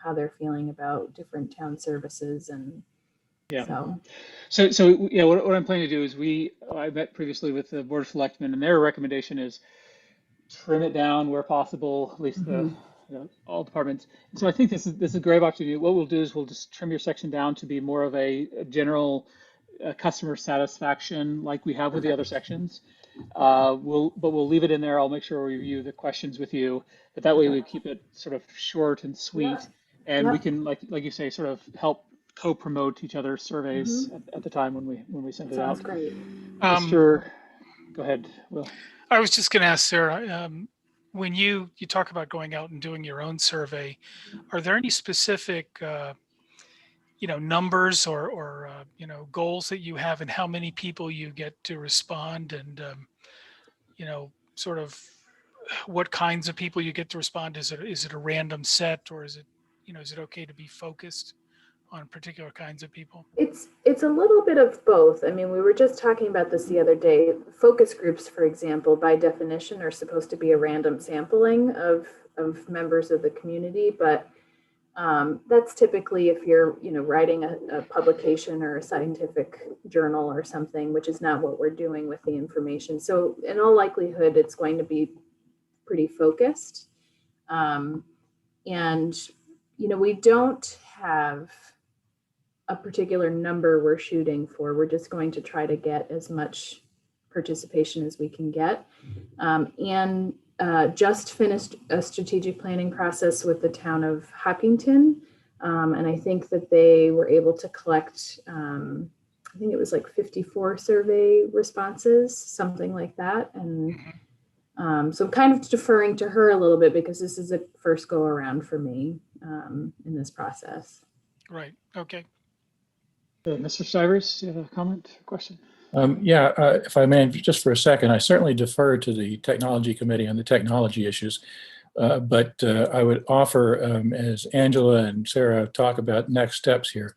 how they're feeling about different town services. And so what I'm planning to do is I met previously with the Board of Selectmen, and their recommendation is trim it down where possible, at least all departments. And so I think this is a great opportunity. What we'll do is we'll just trim your section down to be more of a general customer satisfaction like we have with the other sections. We'll leave it in there. I'll make sure we review the questions with you, but that way we keep it sort of short and sweet, and we can, like you say, sort of help co-promote each other's surveys at the time when we send it out. Sounds great. Go ahead, Will. I was just going to ask Sarah, when you talk about going out and doing your own survey, are there any specific, numbers or goals that you have, and how many people you get to respond, and sort of what kinds of people you get to respond? Is it a random set, or is it okay to be focused on particular kinds of people? It's a little bit of both. I mean, we were just talking about this the other day. Focus groups, for example, by definition are supposed to be a random sampling of members of the community, but That's typically if you're, writing a publication or a scientific journal or something, which is not what we're doing with the information. So in all likelihood, it's going to be pretty focused. And, we don't have a particular number we're shooting for. We're just going to try to get as much participation as we can get. And just finished a strategic planning process with the town of Hopkinton. And I think that they were able to collect, I think it was like 54 survey responses, something like that. And so I'm kind of deferring to her a little bit because this is a first go around for me in this process. Right. Okay. Mr. Stivers, do you have a comment or question? Yeah, if I may, just for a second, I certainly defer to the Technology Committee on the technology issues. But I would offer, as Angela and Sarah talk about next steps here,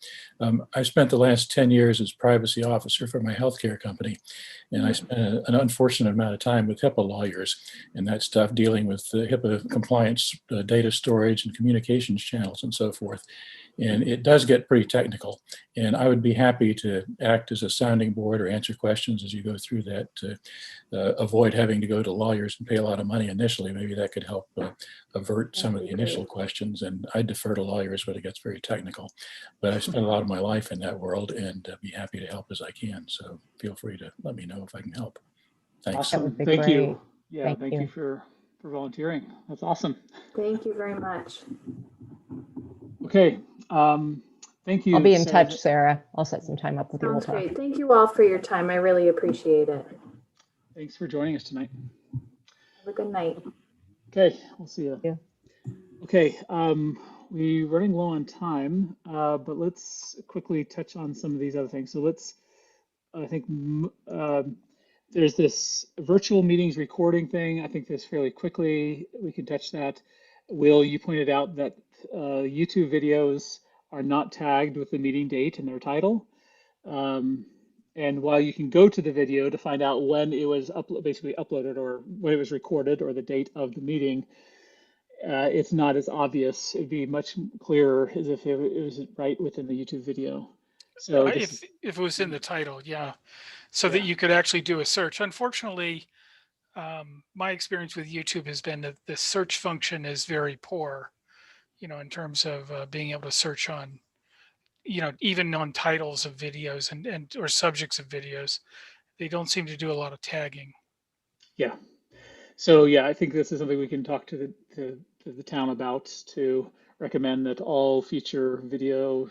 I spent the last 10 years as privacy officer for my healthcare company, and I spent an unfortunate amount of time with HIPAA lawyers and that stuff, dealing with HIPAA compliance, data storage and communications channels and so forth. And it does get pretty technical. And I would be happy to act as a sounding board or answer questions as you go through that to avoid having to go to lawyers and pay a lot of money initially. Maybe that could help avert some of the initial questions. And I defer to lawyers when it gets very technical. But I spent a lot of my life in that world and be happy to help as I can. So feel free to let me know if I can help. Thanks. Awesome. would be Thank you. great. Yeah, Thank you you. for volunteering. That's awesome. Thank you very much. Okay. Thank you. I'll be in Sarah. touch, Sarah. I'll set some time up with you. We'll Sounds talk. great. Thank you all for your time. I really appreciate it. Thanks for joining us tonight. Have a good night. Okay, we'll see you. Yeah. Okay, we're running low on time, but let's quickly touch on some of these other things. So I think there's this virtual meetings recording thing. I think this fairly quickly, we can touch that. Will, you pointed out that YouTube videos are not tagged with the meeting date in their title. And while you can go to the video to find out when it was basically uploaded or when it was recorded or the date of the meeting, it's not as obvious. It'd be much clearer as if it was right within the YouTube video. So If it was in the title, yeah, so that Yeah. you could actually do a search. Unfortunately, my experience with YouTube has been that the search function is very poor, in terms of being able to search on, even on titles of videos and or subjects of videos. They don't seem to do a lot of tagging. Yeah. So yeah, I think this is something we can talk to the town about to recommend that all future video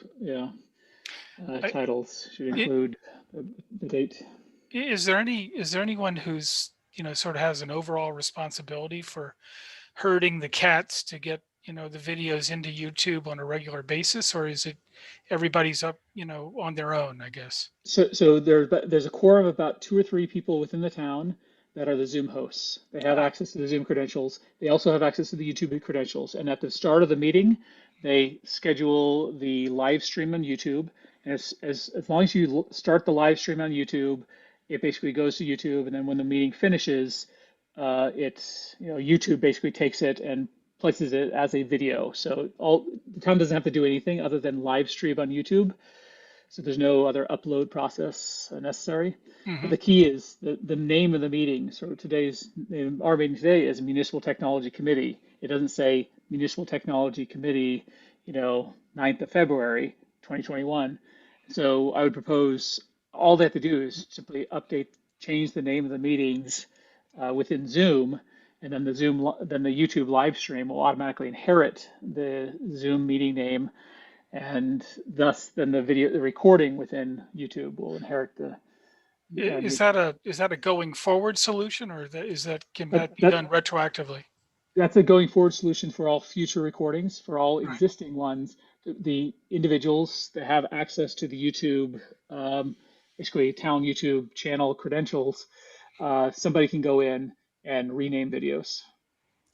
titles should include the date. Is there anyone who's, sort of has an overall responsibility for herding the cats to get, the videos into YouTube on a regular basis, or is it everybody's up, on their own, I guess? So there's a core of about 2 or 3 people within the town that are the Zoom hosts. They have access to the Zoom credentials. They also have access to the YouTube credentials. And at the start of the meeting, they schedule the live stream on YouTube. And as long as you start the live stream on YouTube, it basically goes to YouTube. And then when the meeting finishes, YouTube basically takes it and places it as a video. So the town doesn't have to do anything other than live stream on YouTube. So there's no other upload process necessary. But the key is the name of the meeting. So our meeting today is Municipal Technology Committee. It doesn't say Municipal Technology Committee, 9th of February, 2021. So I would propose all they have to do is simply change the name of the meetings within Zoom, and then the YouTube live stream will automatically inherit the Zoom meeting name, and thus then the recording within YouTube will inherit the. Is that a going forward solution, or can that be done retroactively? That's a going forward solution for all future recordings. For all Right. existing ones, the individuals that have access to the YouTube, basically town YouTube channel credentials, somebody can go in and rename videos.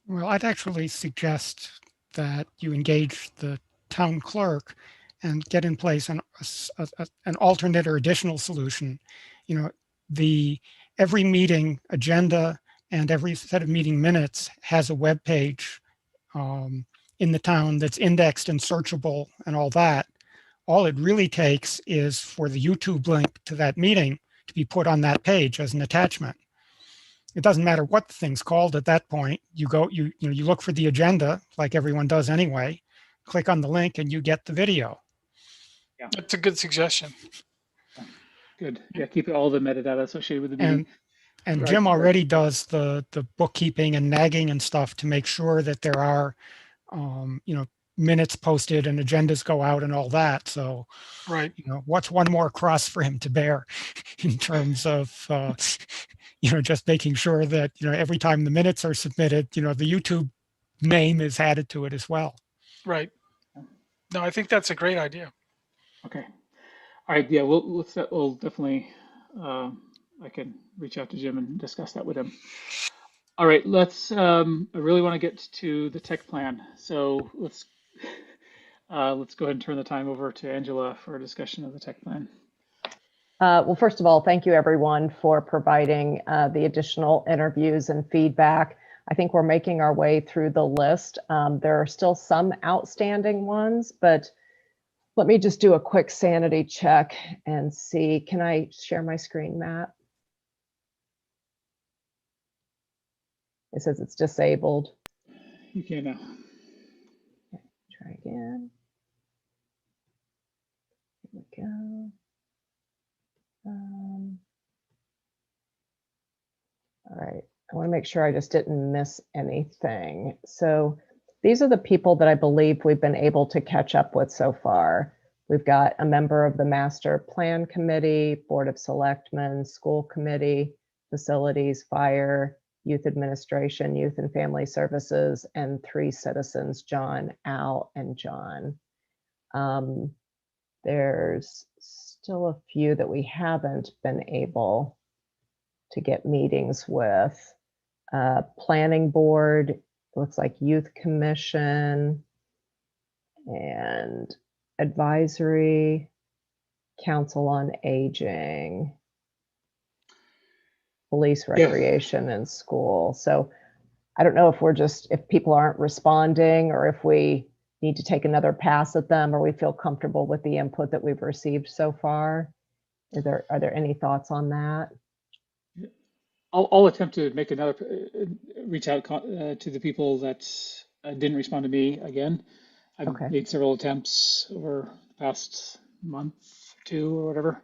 Well, I'd actually suggest that you engage the town clerk and get in place an alternate or additional solution. Every meeting agenda and every set of meeting minutes has a web page in the town that's indexed and searchable and all that. All it really takes is for the YouTube link to that meeting to be put on that page as an attachment. It doesn't matter what the thing's called at that point. You go, you look for the agenda like everyone does anyway, click on the link and you get the video. That's a good suggestion. Good. Yeah, keep all the metadata associated with the meeting. And Right. Jim already does the bookkeeping and nagging and stuff to make sure that there are, minutes posted and agendas go out and all that. So, Right. What's one more cross for him to bear in terms of, just making sure that, every time the minutes are submitted, the YouTube name is added to it as well. Right. No, I think that's a great idea. Okay. All right. Yeah, we'll definitely, I can reach out to Jim and discuss that with him. All right. I really want to get to the tech plan. So let's go ahead and turn the time over to Angela for a discussion of the tech plan. Well, first of all, thank you everyone for providing the additional interviews and feedback. I think we're making our way through the list. There are still some outstanding ones, but let me just do a quick sanity check and see. Can I share my screen, Matt? It says it's disabled. You can now. Okay, try again. Here we go. All right, I want to make sure I just didn't miss anything. So these are the people that I believe we've been able to catch up with so far. We've got a member of the Master Plan Committee, Board of Selectmen, School Committee, Facilities, Fire, Youth Administration, Youth and Family Services, and 3 citizens, John, Al, and John. There's still a few that we haven't been able to get meetings with. Planning Board, looks like Youth Commission, and Advisory, Council on Aging, Police, Recreation, and School. So I don't know if people aren't responding or if we need to take another pass at them, or we feel comfortable with the input that we've received so far. Are there any thoughts on that? I'll attempt to make another reach out to the people that didn't respond to me again. I've made several attempts over the past month or 2 or whatever,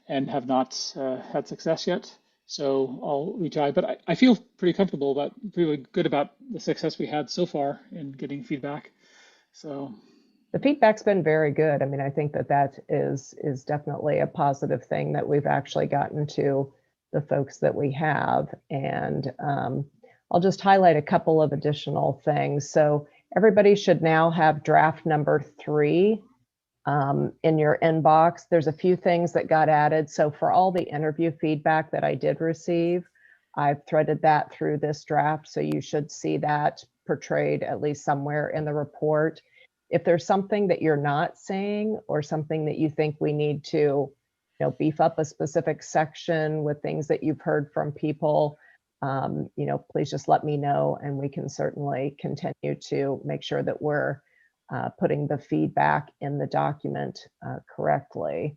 and have not had success yet. So I'll retry, but I feel pretty good about the success we had so far in getting feedback. So the feedback's been very good. I mean, I think that is definitely a positive thing that we've actually gotten to the folks that we have. And I'll just highlight a couple of additional things. So everybody should now have draft number 3 in your inbox. There's a few things that got added. So for all the interview feedback that I did receive, I've threaded that through this draft. So you should see that portrayed at least somewhere in the report. If there's something that you're not seeing or something that you think we need to beef up a specific section with things that you've heard from people, please just let me know, and we can certainly continue to make sure that we're putting the feedback in the document correctly.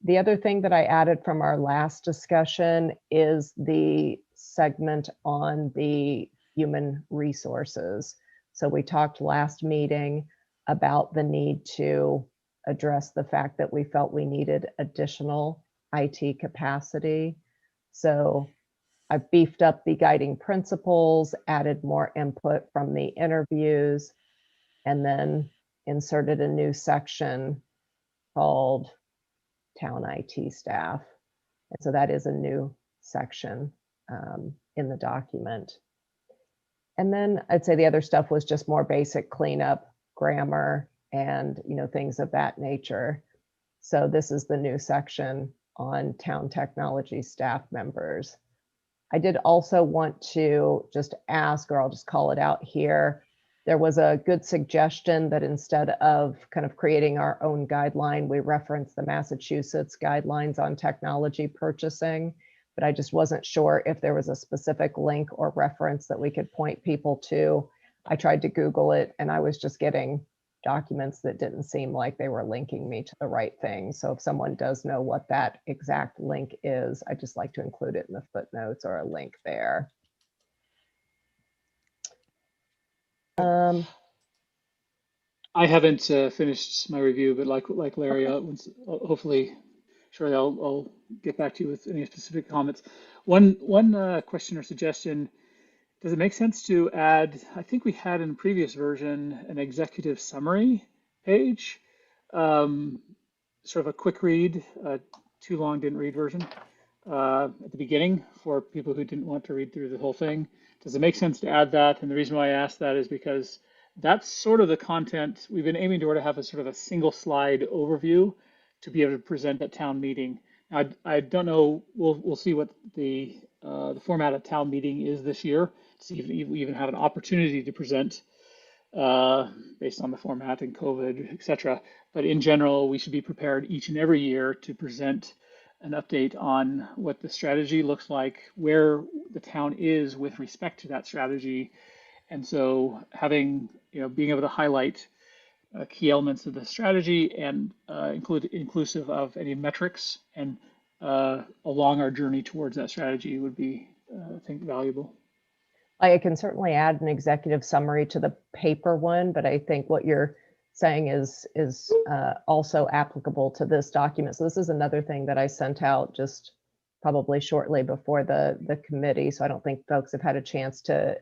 The other thing that I added from our last discussion is the segment on the human resources. So we talked last meeting about the need to address the fact that we felt we needed additional IT capacity. So I've beefed up the guiding principles, added more input from the interviews, and then inserted a new section called Town IT Staff. And so that is a new section in the document. And then I'd say the other stuff was just more basic cleanup, grammar, and things of that nature. So this is the new section on town technology staff members. I did also want to just ask, or I'll just call it out here, there was a good suggestion that instead of kind of creating our own guideline, we reference the Massachusetts guidelines on technology purchasing, but I just wasn't sure if there was a specific link or reference that we could point people to. I tried to Google it and I was just getting documents that didn't seem like they were linking me to the right thing. So if someone does know what that exact link is, I just like to include it in the footnotes or a link there. I haven't finished my review, but like Larry, hopefully, shortly I'll get back to you with any specific comments. One question or suggestion: does it make sense to add? I think we had in the previous version an executive summary page, um, sort of a quick read, too long didn't read version at the beginning for people who didn't want to read through the whole thing. Does it make sense to add that? And the reason why I asked that is because that's sort of the content we've been aiming to have a sort of a single slide overview to be able to present at town meeting. Now, I don't know. We'll see what the format of town meeting is this year. See if we even have an opportunity to present based on the format and COVID, et cetera. But in general, we should be prepared each and every year to present an update on what the strategy looks like, where the town is with respect to that strategy. And so having, being able to highlight key elements of the strategy and inclusive of any metrics and along our journey towards that strategy would be, I think, valuable. I can certainly add an executive summary to the paper one, but I think what you're saying is also applicable to this document. So this is another thing that I sent out just probably shortly before the committee. So I don't think folks have had a chance to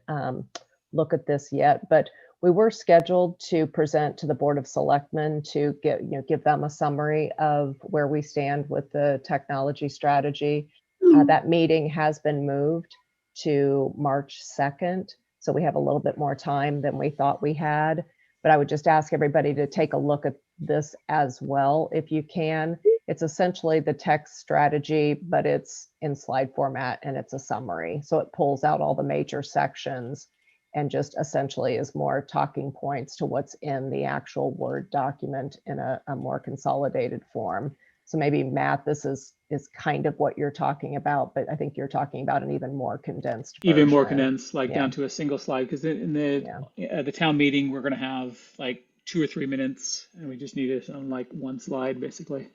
look at this yet, but we were scheduled to present to the Board of Selectmen to give them a summary of where we stand with the technology strategy. That meeting has been moved to March 2nd. So we have a little bit more time than we thought we had. But I would just ask everybody to take a look at this as well, if you can. It's essentially the text strategy, but it's in slide format and it's a summary. So it pulls out all the major sections and just essentially is more talking points to what's in the actual Word document in a more consolidated form. So maybe, Matt, this is kind of what you're talking about, but I think you're talking about an even more condensed version. Even more condensed, like down to a single slide, because in the town meeting, we're going to have like 2 or 3 minutes, and we just need it on like one slide, basically.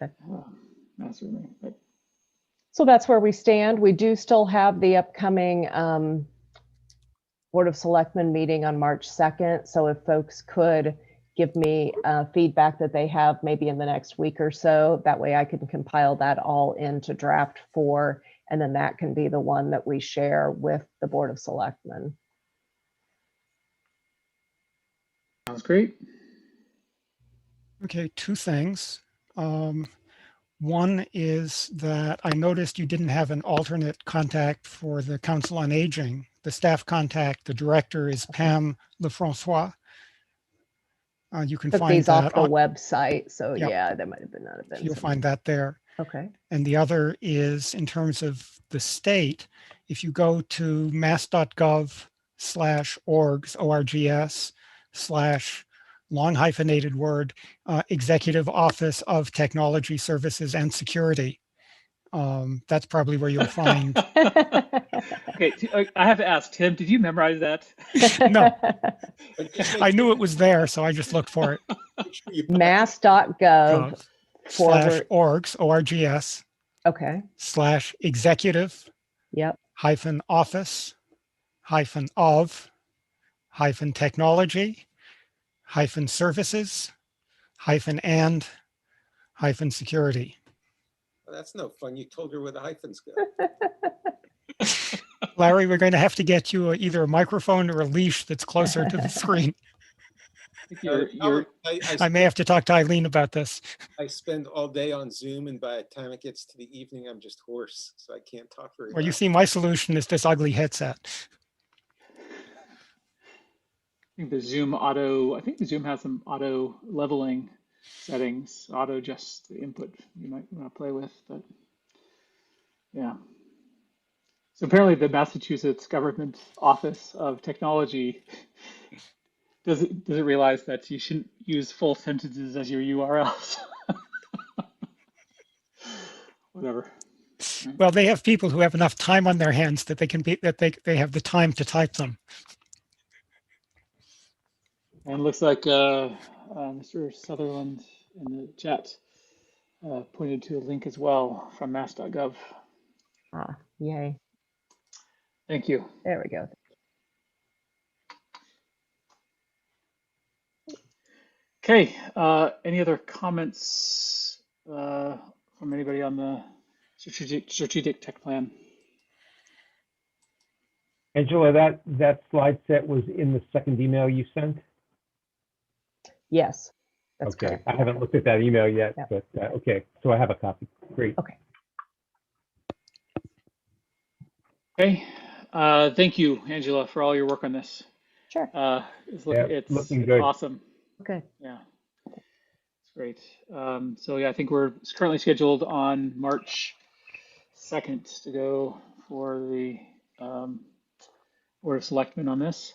Okay. But. So that's where we stand. We do still have the upcoming Board of Selectmen meeting on March 2nd. So if folks could give me feedback that they have maybe in the next week or so, that way I can compile that all into draft 4, and then that can be the one that we share with the Board of Selectmen. Sounds great. Okay, 2 things. One is that I noticed you didn't have an alternate contact for the Council on Aging. The staff contact, the director is Pam Lefrancois. You can find these that off the website. So yep. Yeah, that might have been not have been. You'll find that there. Okay. And the other is in terms of the state, if you go to mass.gov/orgs, long hyphenated word, Executive Office of Technology Services and Security. That's probably where you'll find. Okay, I have to ask, Tim, did you memorize that? No, I knew it was there, so I just looked for it. mass.gov/orgs, okay, /executive yep -office -of -technology -services -and -security. Well, that's no fun. You told her where the hyphens go. Larry, we're going to have to get you either a microphone or a leash that's closer to the screen. I may have to talk to Eileen about this. I spend all day on Zoom, and by the time it gets to the evening, I'm just hoarse, so I can't talk very well. Well, you see, my solution is this ugly headset. I think the Zoom has some auto leveling settings, auto just the input you might want to play with, but yeah. So apparently the Massachusetts Government Office of Technology doesn't realize that you shouldn't use full sentences as your URLs. Whatever. Well, they have people who have enough time on their hands that they have the time to type them. And it looks like Mr. Sutherland in the chat pointed to a link as well from mass.gov. Ah, yay. Thank you. There we go. Okay, any other comments from anybody on the strategic tech plan? Angela, that slide set was in the second email you sent? Yes, that's Okay, correct. I haven't looked at that email yet, Yep. but okay, so I have a copy. Great. Okay. Okay, thank you, Angela, for all your work on this. Sure. It's looking good. awesome. Okay. Yeah, it's great. So yeah, I think we're currently scheduled on March 2nd to go for the Board of Selectmen on this.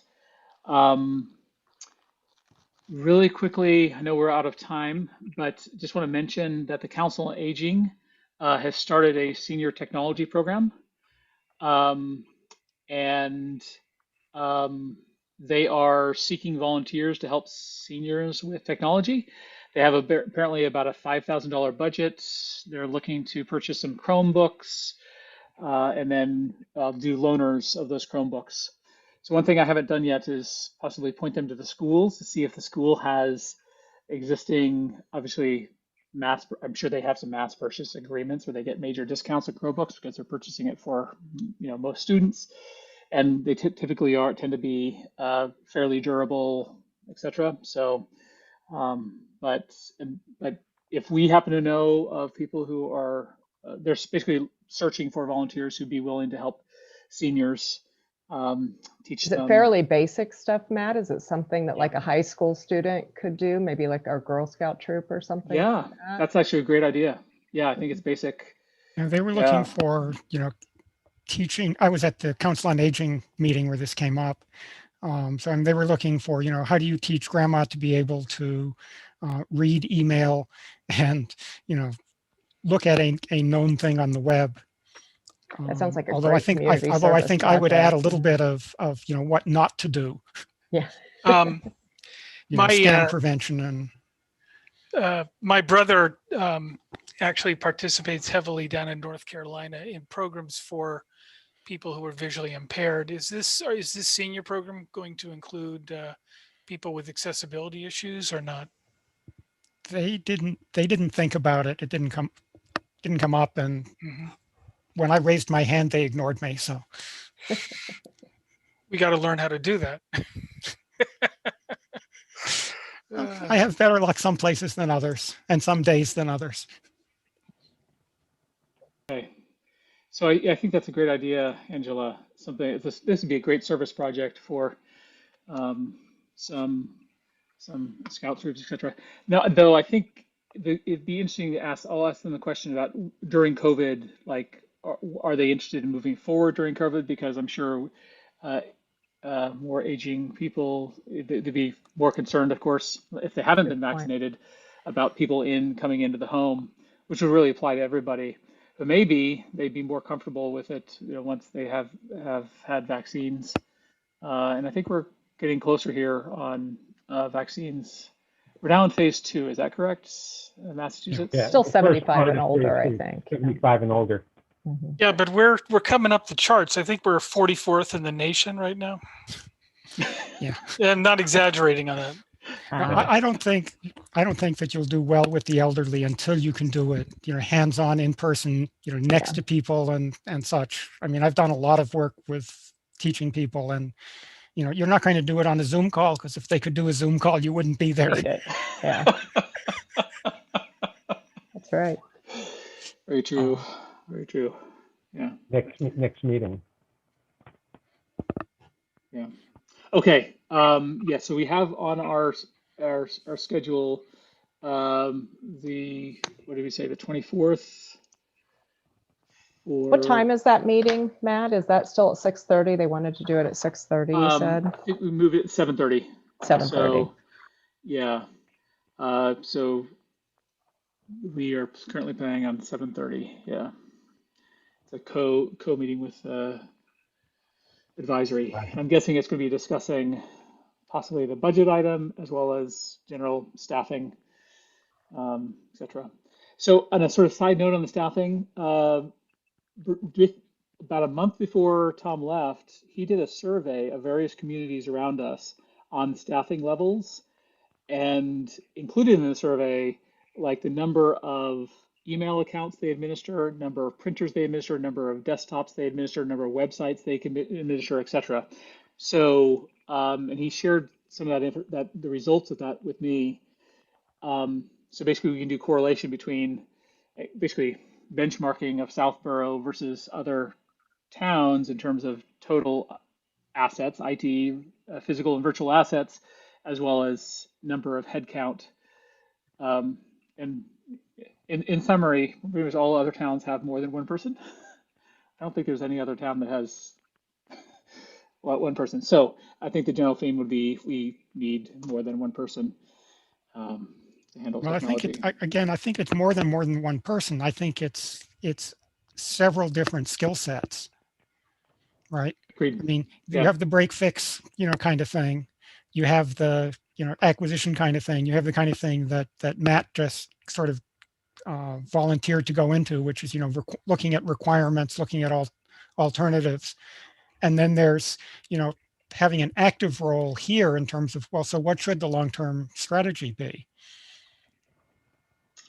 Really quickly, I know we're out of time, but just want to mention that the Council on Aging has started a senior technology program. And they are seeking volunteers to help seniors with technology. They have apparently about a $5,000 budget. They're looking to purchase some Chromebooks and then do loaners of those Chromebooks. So one thing I haven't done yet is possibly point them to the schools to see if the school has existing, obviously, I'm sure they have some mass purchase agreements where they get major discounts of Chromebooks because they're purchasing it for, most students, and they typically tend to be fairly durable, etc. So, but if we happen to know of people who are, they're basically searching for volunteers who'd be willing to help seniors teach Is it them. fairly basic stuff, Matt? Is it something that Yeah. like a high school student could do? Maybe like our Girl Scout troop or something? Yeah, like that? that's actually a great idea. Yeah, I think it's basic. And they were Yeah. looking for, teaching. I was at the Council on Aging meeting where this came up. They were looking for, how do you teach grandma to be able to read email and, look at a known thing on the web. That sounds like a although great I think, community although I service think I would add a project. little bit of, what not to do. Yeah. Scam prevention and. My brother actually participates heavily down in North Carolina in programs for people who are visually impaired. Is this senior program going to include people with accessibility issues or not? They didn't think about it. It didn't come up, and when I raised my hand, they ignored me. So we got to learn how to do that. I have better luck some places than others, and some days than others. Okay, so I think that's a great idea, Angela. This would be a great service project for some scout troops, etc. Now, though, I think it'd be interesting to ask. I'll ask them the question about during COVID, like, are they interested in moving forward during COVID? Because I'm sure more aging people, they'd be more concerned, of course, if they haven't been vaccinated, about people coming into the home, which would really apply to everybody. But maybe they'd be more comfortable with it, once they have had vaccines. And I think we're getting closer here on vaccines. We're now in phase 2. Is that correct, in Massachusetts? Yeah, Still the first 75 part and of older, I phase think. 75 and older. Mhm. Yeah, but we're coming up the charts. I think we're 44th in the nation right now. Yeah. I'm not exaggerating on that. I don't think that you'll do well with the elderly until you can do it, hands-on, in person, next to people and such. I mean, I've done a lot of work with teaching people, and you're not going to do it on a Zoom call, because if they could do a Zoom call, you wouldn't be there. Hate it. Yeah. That's right. Very true. Very true. Yeah. Next meeting. Yeah. Okay. Yeah. So we have on our schedule the, what did we say, the 24th? What time is that meeting, Matt? Is that still at 6:30? They wanted to do it at 6:30, you said? I think we moved it at 7:30. 7:30. So, yeah. So we are currently planning on 7:30. Yeah. It's a co-meeting with advisory. I'm guessing it's going to be discussing possibly the budget item, as well as general staffing, etc. So on a sort of side note on the staffing, about a month before Tom left, he did a survey of various communities around us on staffing levels, and included in the survey, like the number of email accounts they administer, number of printers they administer, number of desktops they administer, number of websites they can administer, etc. So, and he shared some of that the results of that with me. So basically, we can do correlation between basically benchmarking of Southborough versus other towns in terms of total assets, IT, physical and virtual assets, as well as number of headcount. And in summary, pretty much all other towns have more than one person. I don't think there's any other town that has one person. So I think the general theme would be we need more than one person to handle Well, technology. I think it's more than one person. I think it's several different skill sets, right? Agreed. I mean, you Yeah. have the break fix, kind of thing. You have the, acquisition kind of thing. You have the kind of thing that Matt just sort of volunteered to go into, which is, looking at requirements, looking at all alternatives. And then there's, having an active role here in terms of, well, so what should the long-term strategy be?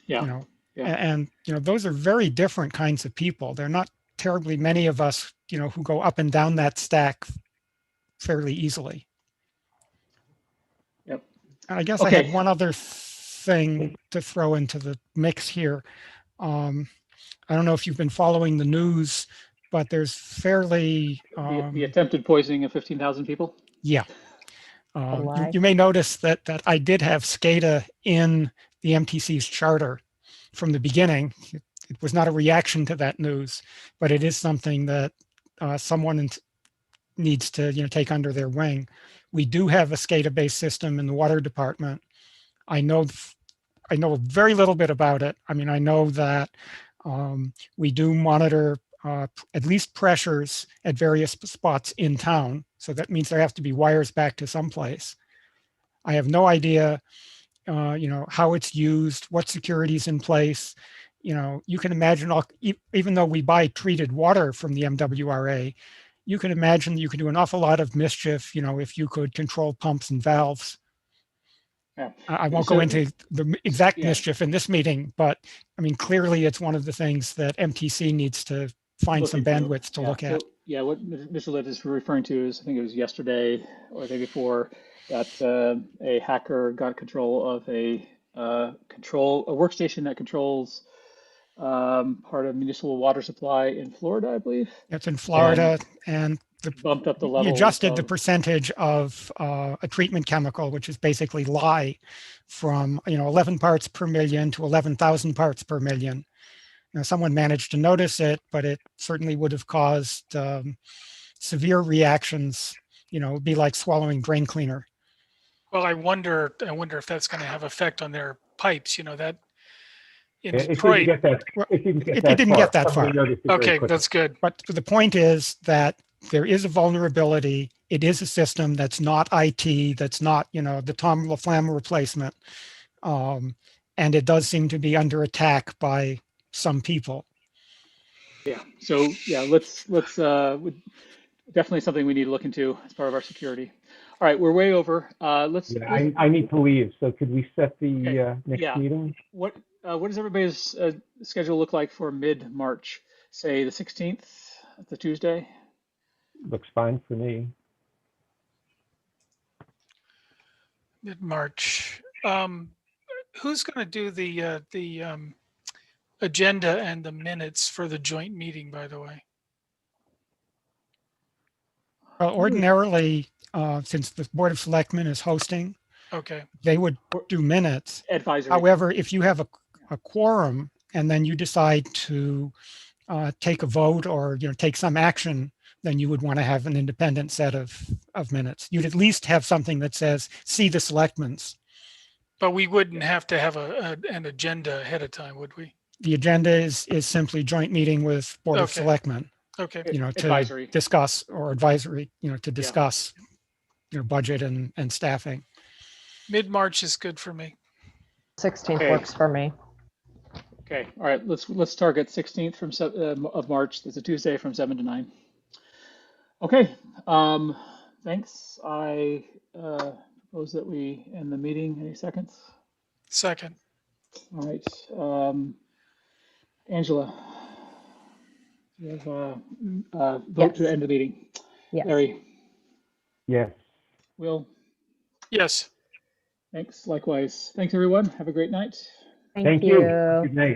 Yeah. Yeah. And those are very different kinds of people. They're not terribly many of us, who go up and down that stack fairly easily. Yep. And I guess Okay. I had one other thing to throw into the mix here. I don't know if you've been following the news, but there's fairly the attempted poisoning of 15,000 people. Yeah. You may notice that I did have SCADA in the MTC's charter from the beginning. It was not a reaction to that news, but it is something that someone needs to take under their wing. We do have a SCADA-based system in the water department. I know very little bit about it. I mean, I know that we do monitor at least pressures at various spots in town. So that means there have to be wires back to someplace. I have no idea, how it's used, what security is in place. You can imagine, even though we buy treated water from the MWRA, you can imagine you could do an awful lot of mischief, if you could control pumps and valves. Yeah. I won't go into the exact mischief in this meeting, but I mean, clearly it's one of the things that MTC needs to find some bandwidth to look at. So, what Mr. Litt is referring to is, I think it was yesterday or the day before, that a hacker got control of a workstation that controls part of municipal water supply in Florida, I believe. It's in Florida, and bumped up the level. He adjusted the percentage of a treatment chemical, which is basically lye, from 11 parts per million to 11,000 parts per million. Someone managed to notice it, but it certainly would have caused severe reactions. It'd be like swallowing drain cleaner. Well, I wonder if that's going to have effect on their pipes. That in If you Detroit. can get that, it didn't get that far. Okay, that's good. But the point is that there is a vulnerability. It is a system that's not IT, that's not, the Tom LaFlamme replacement. And it does seem to be under attack by some people. Yeah. So yeah, let's definitely something we need to look into as part of our security. All right, we're way over. I need to leave. So could we set the next meeting? What does everybody's schedule look like for mid-March? Say the 16th, the Tuesday. Looks fine for me. Mid-March. Who's going to do the agenda and the minutes for the joint meeting, by the way? Well, ordinarily, since the Board of Selectmen is hosting, okay, they would do minutes. Advisory. However, if you have a quorum and then you decide to take a vote or take some action, then you would want to have an independent set of minutes. You'd at least have something that says, see the selectmen's. But we wouldn't have to have an agenda ahead of time, would we? The agenda is simply joint meeting with Board of Selectmen. Okay. To advisory. discuss, or advisory, to discuss budget and staffing. Mid-March is good for me. 16th Okay. works for me. Okay, all right, let's target 16th of March. That's a Tuesday from 7 to 9. Okay, thanks. I propose that we end the meeting. Any seconds? Second. All right, Angela, you have a vote to Yes. end the meeting. Yes. Larry, Yes. Will, Yes. thanks. Likewise. Thanks, everyone. Have a great night. Thank Thank you. you. Good night.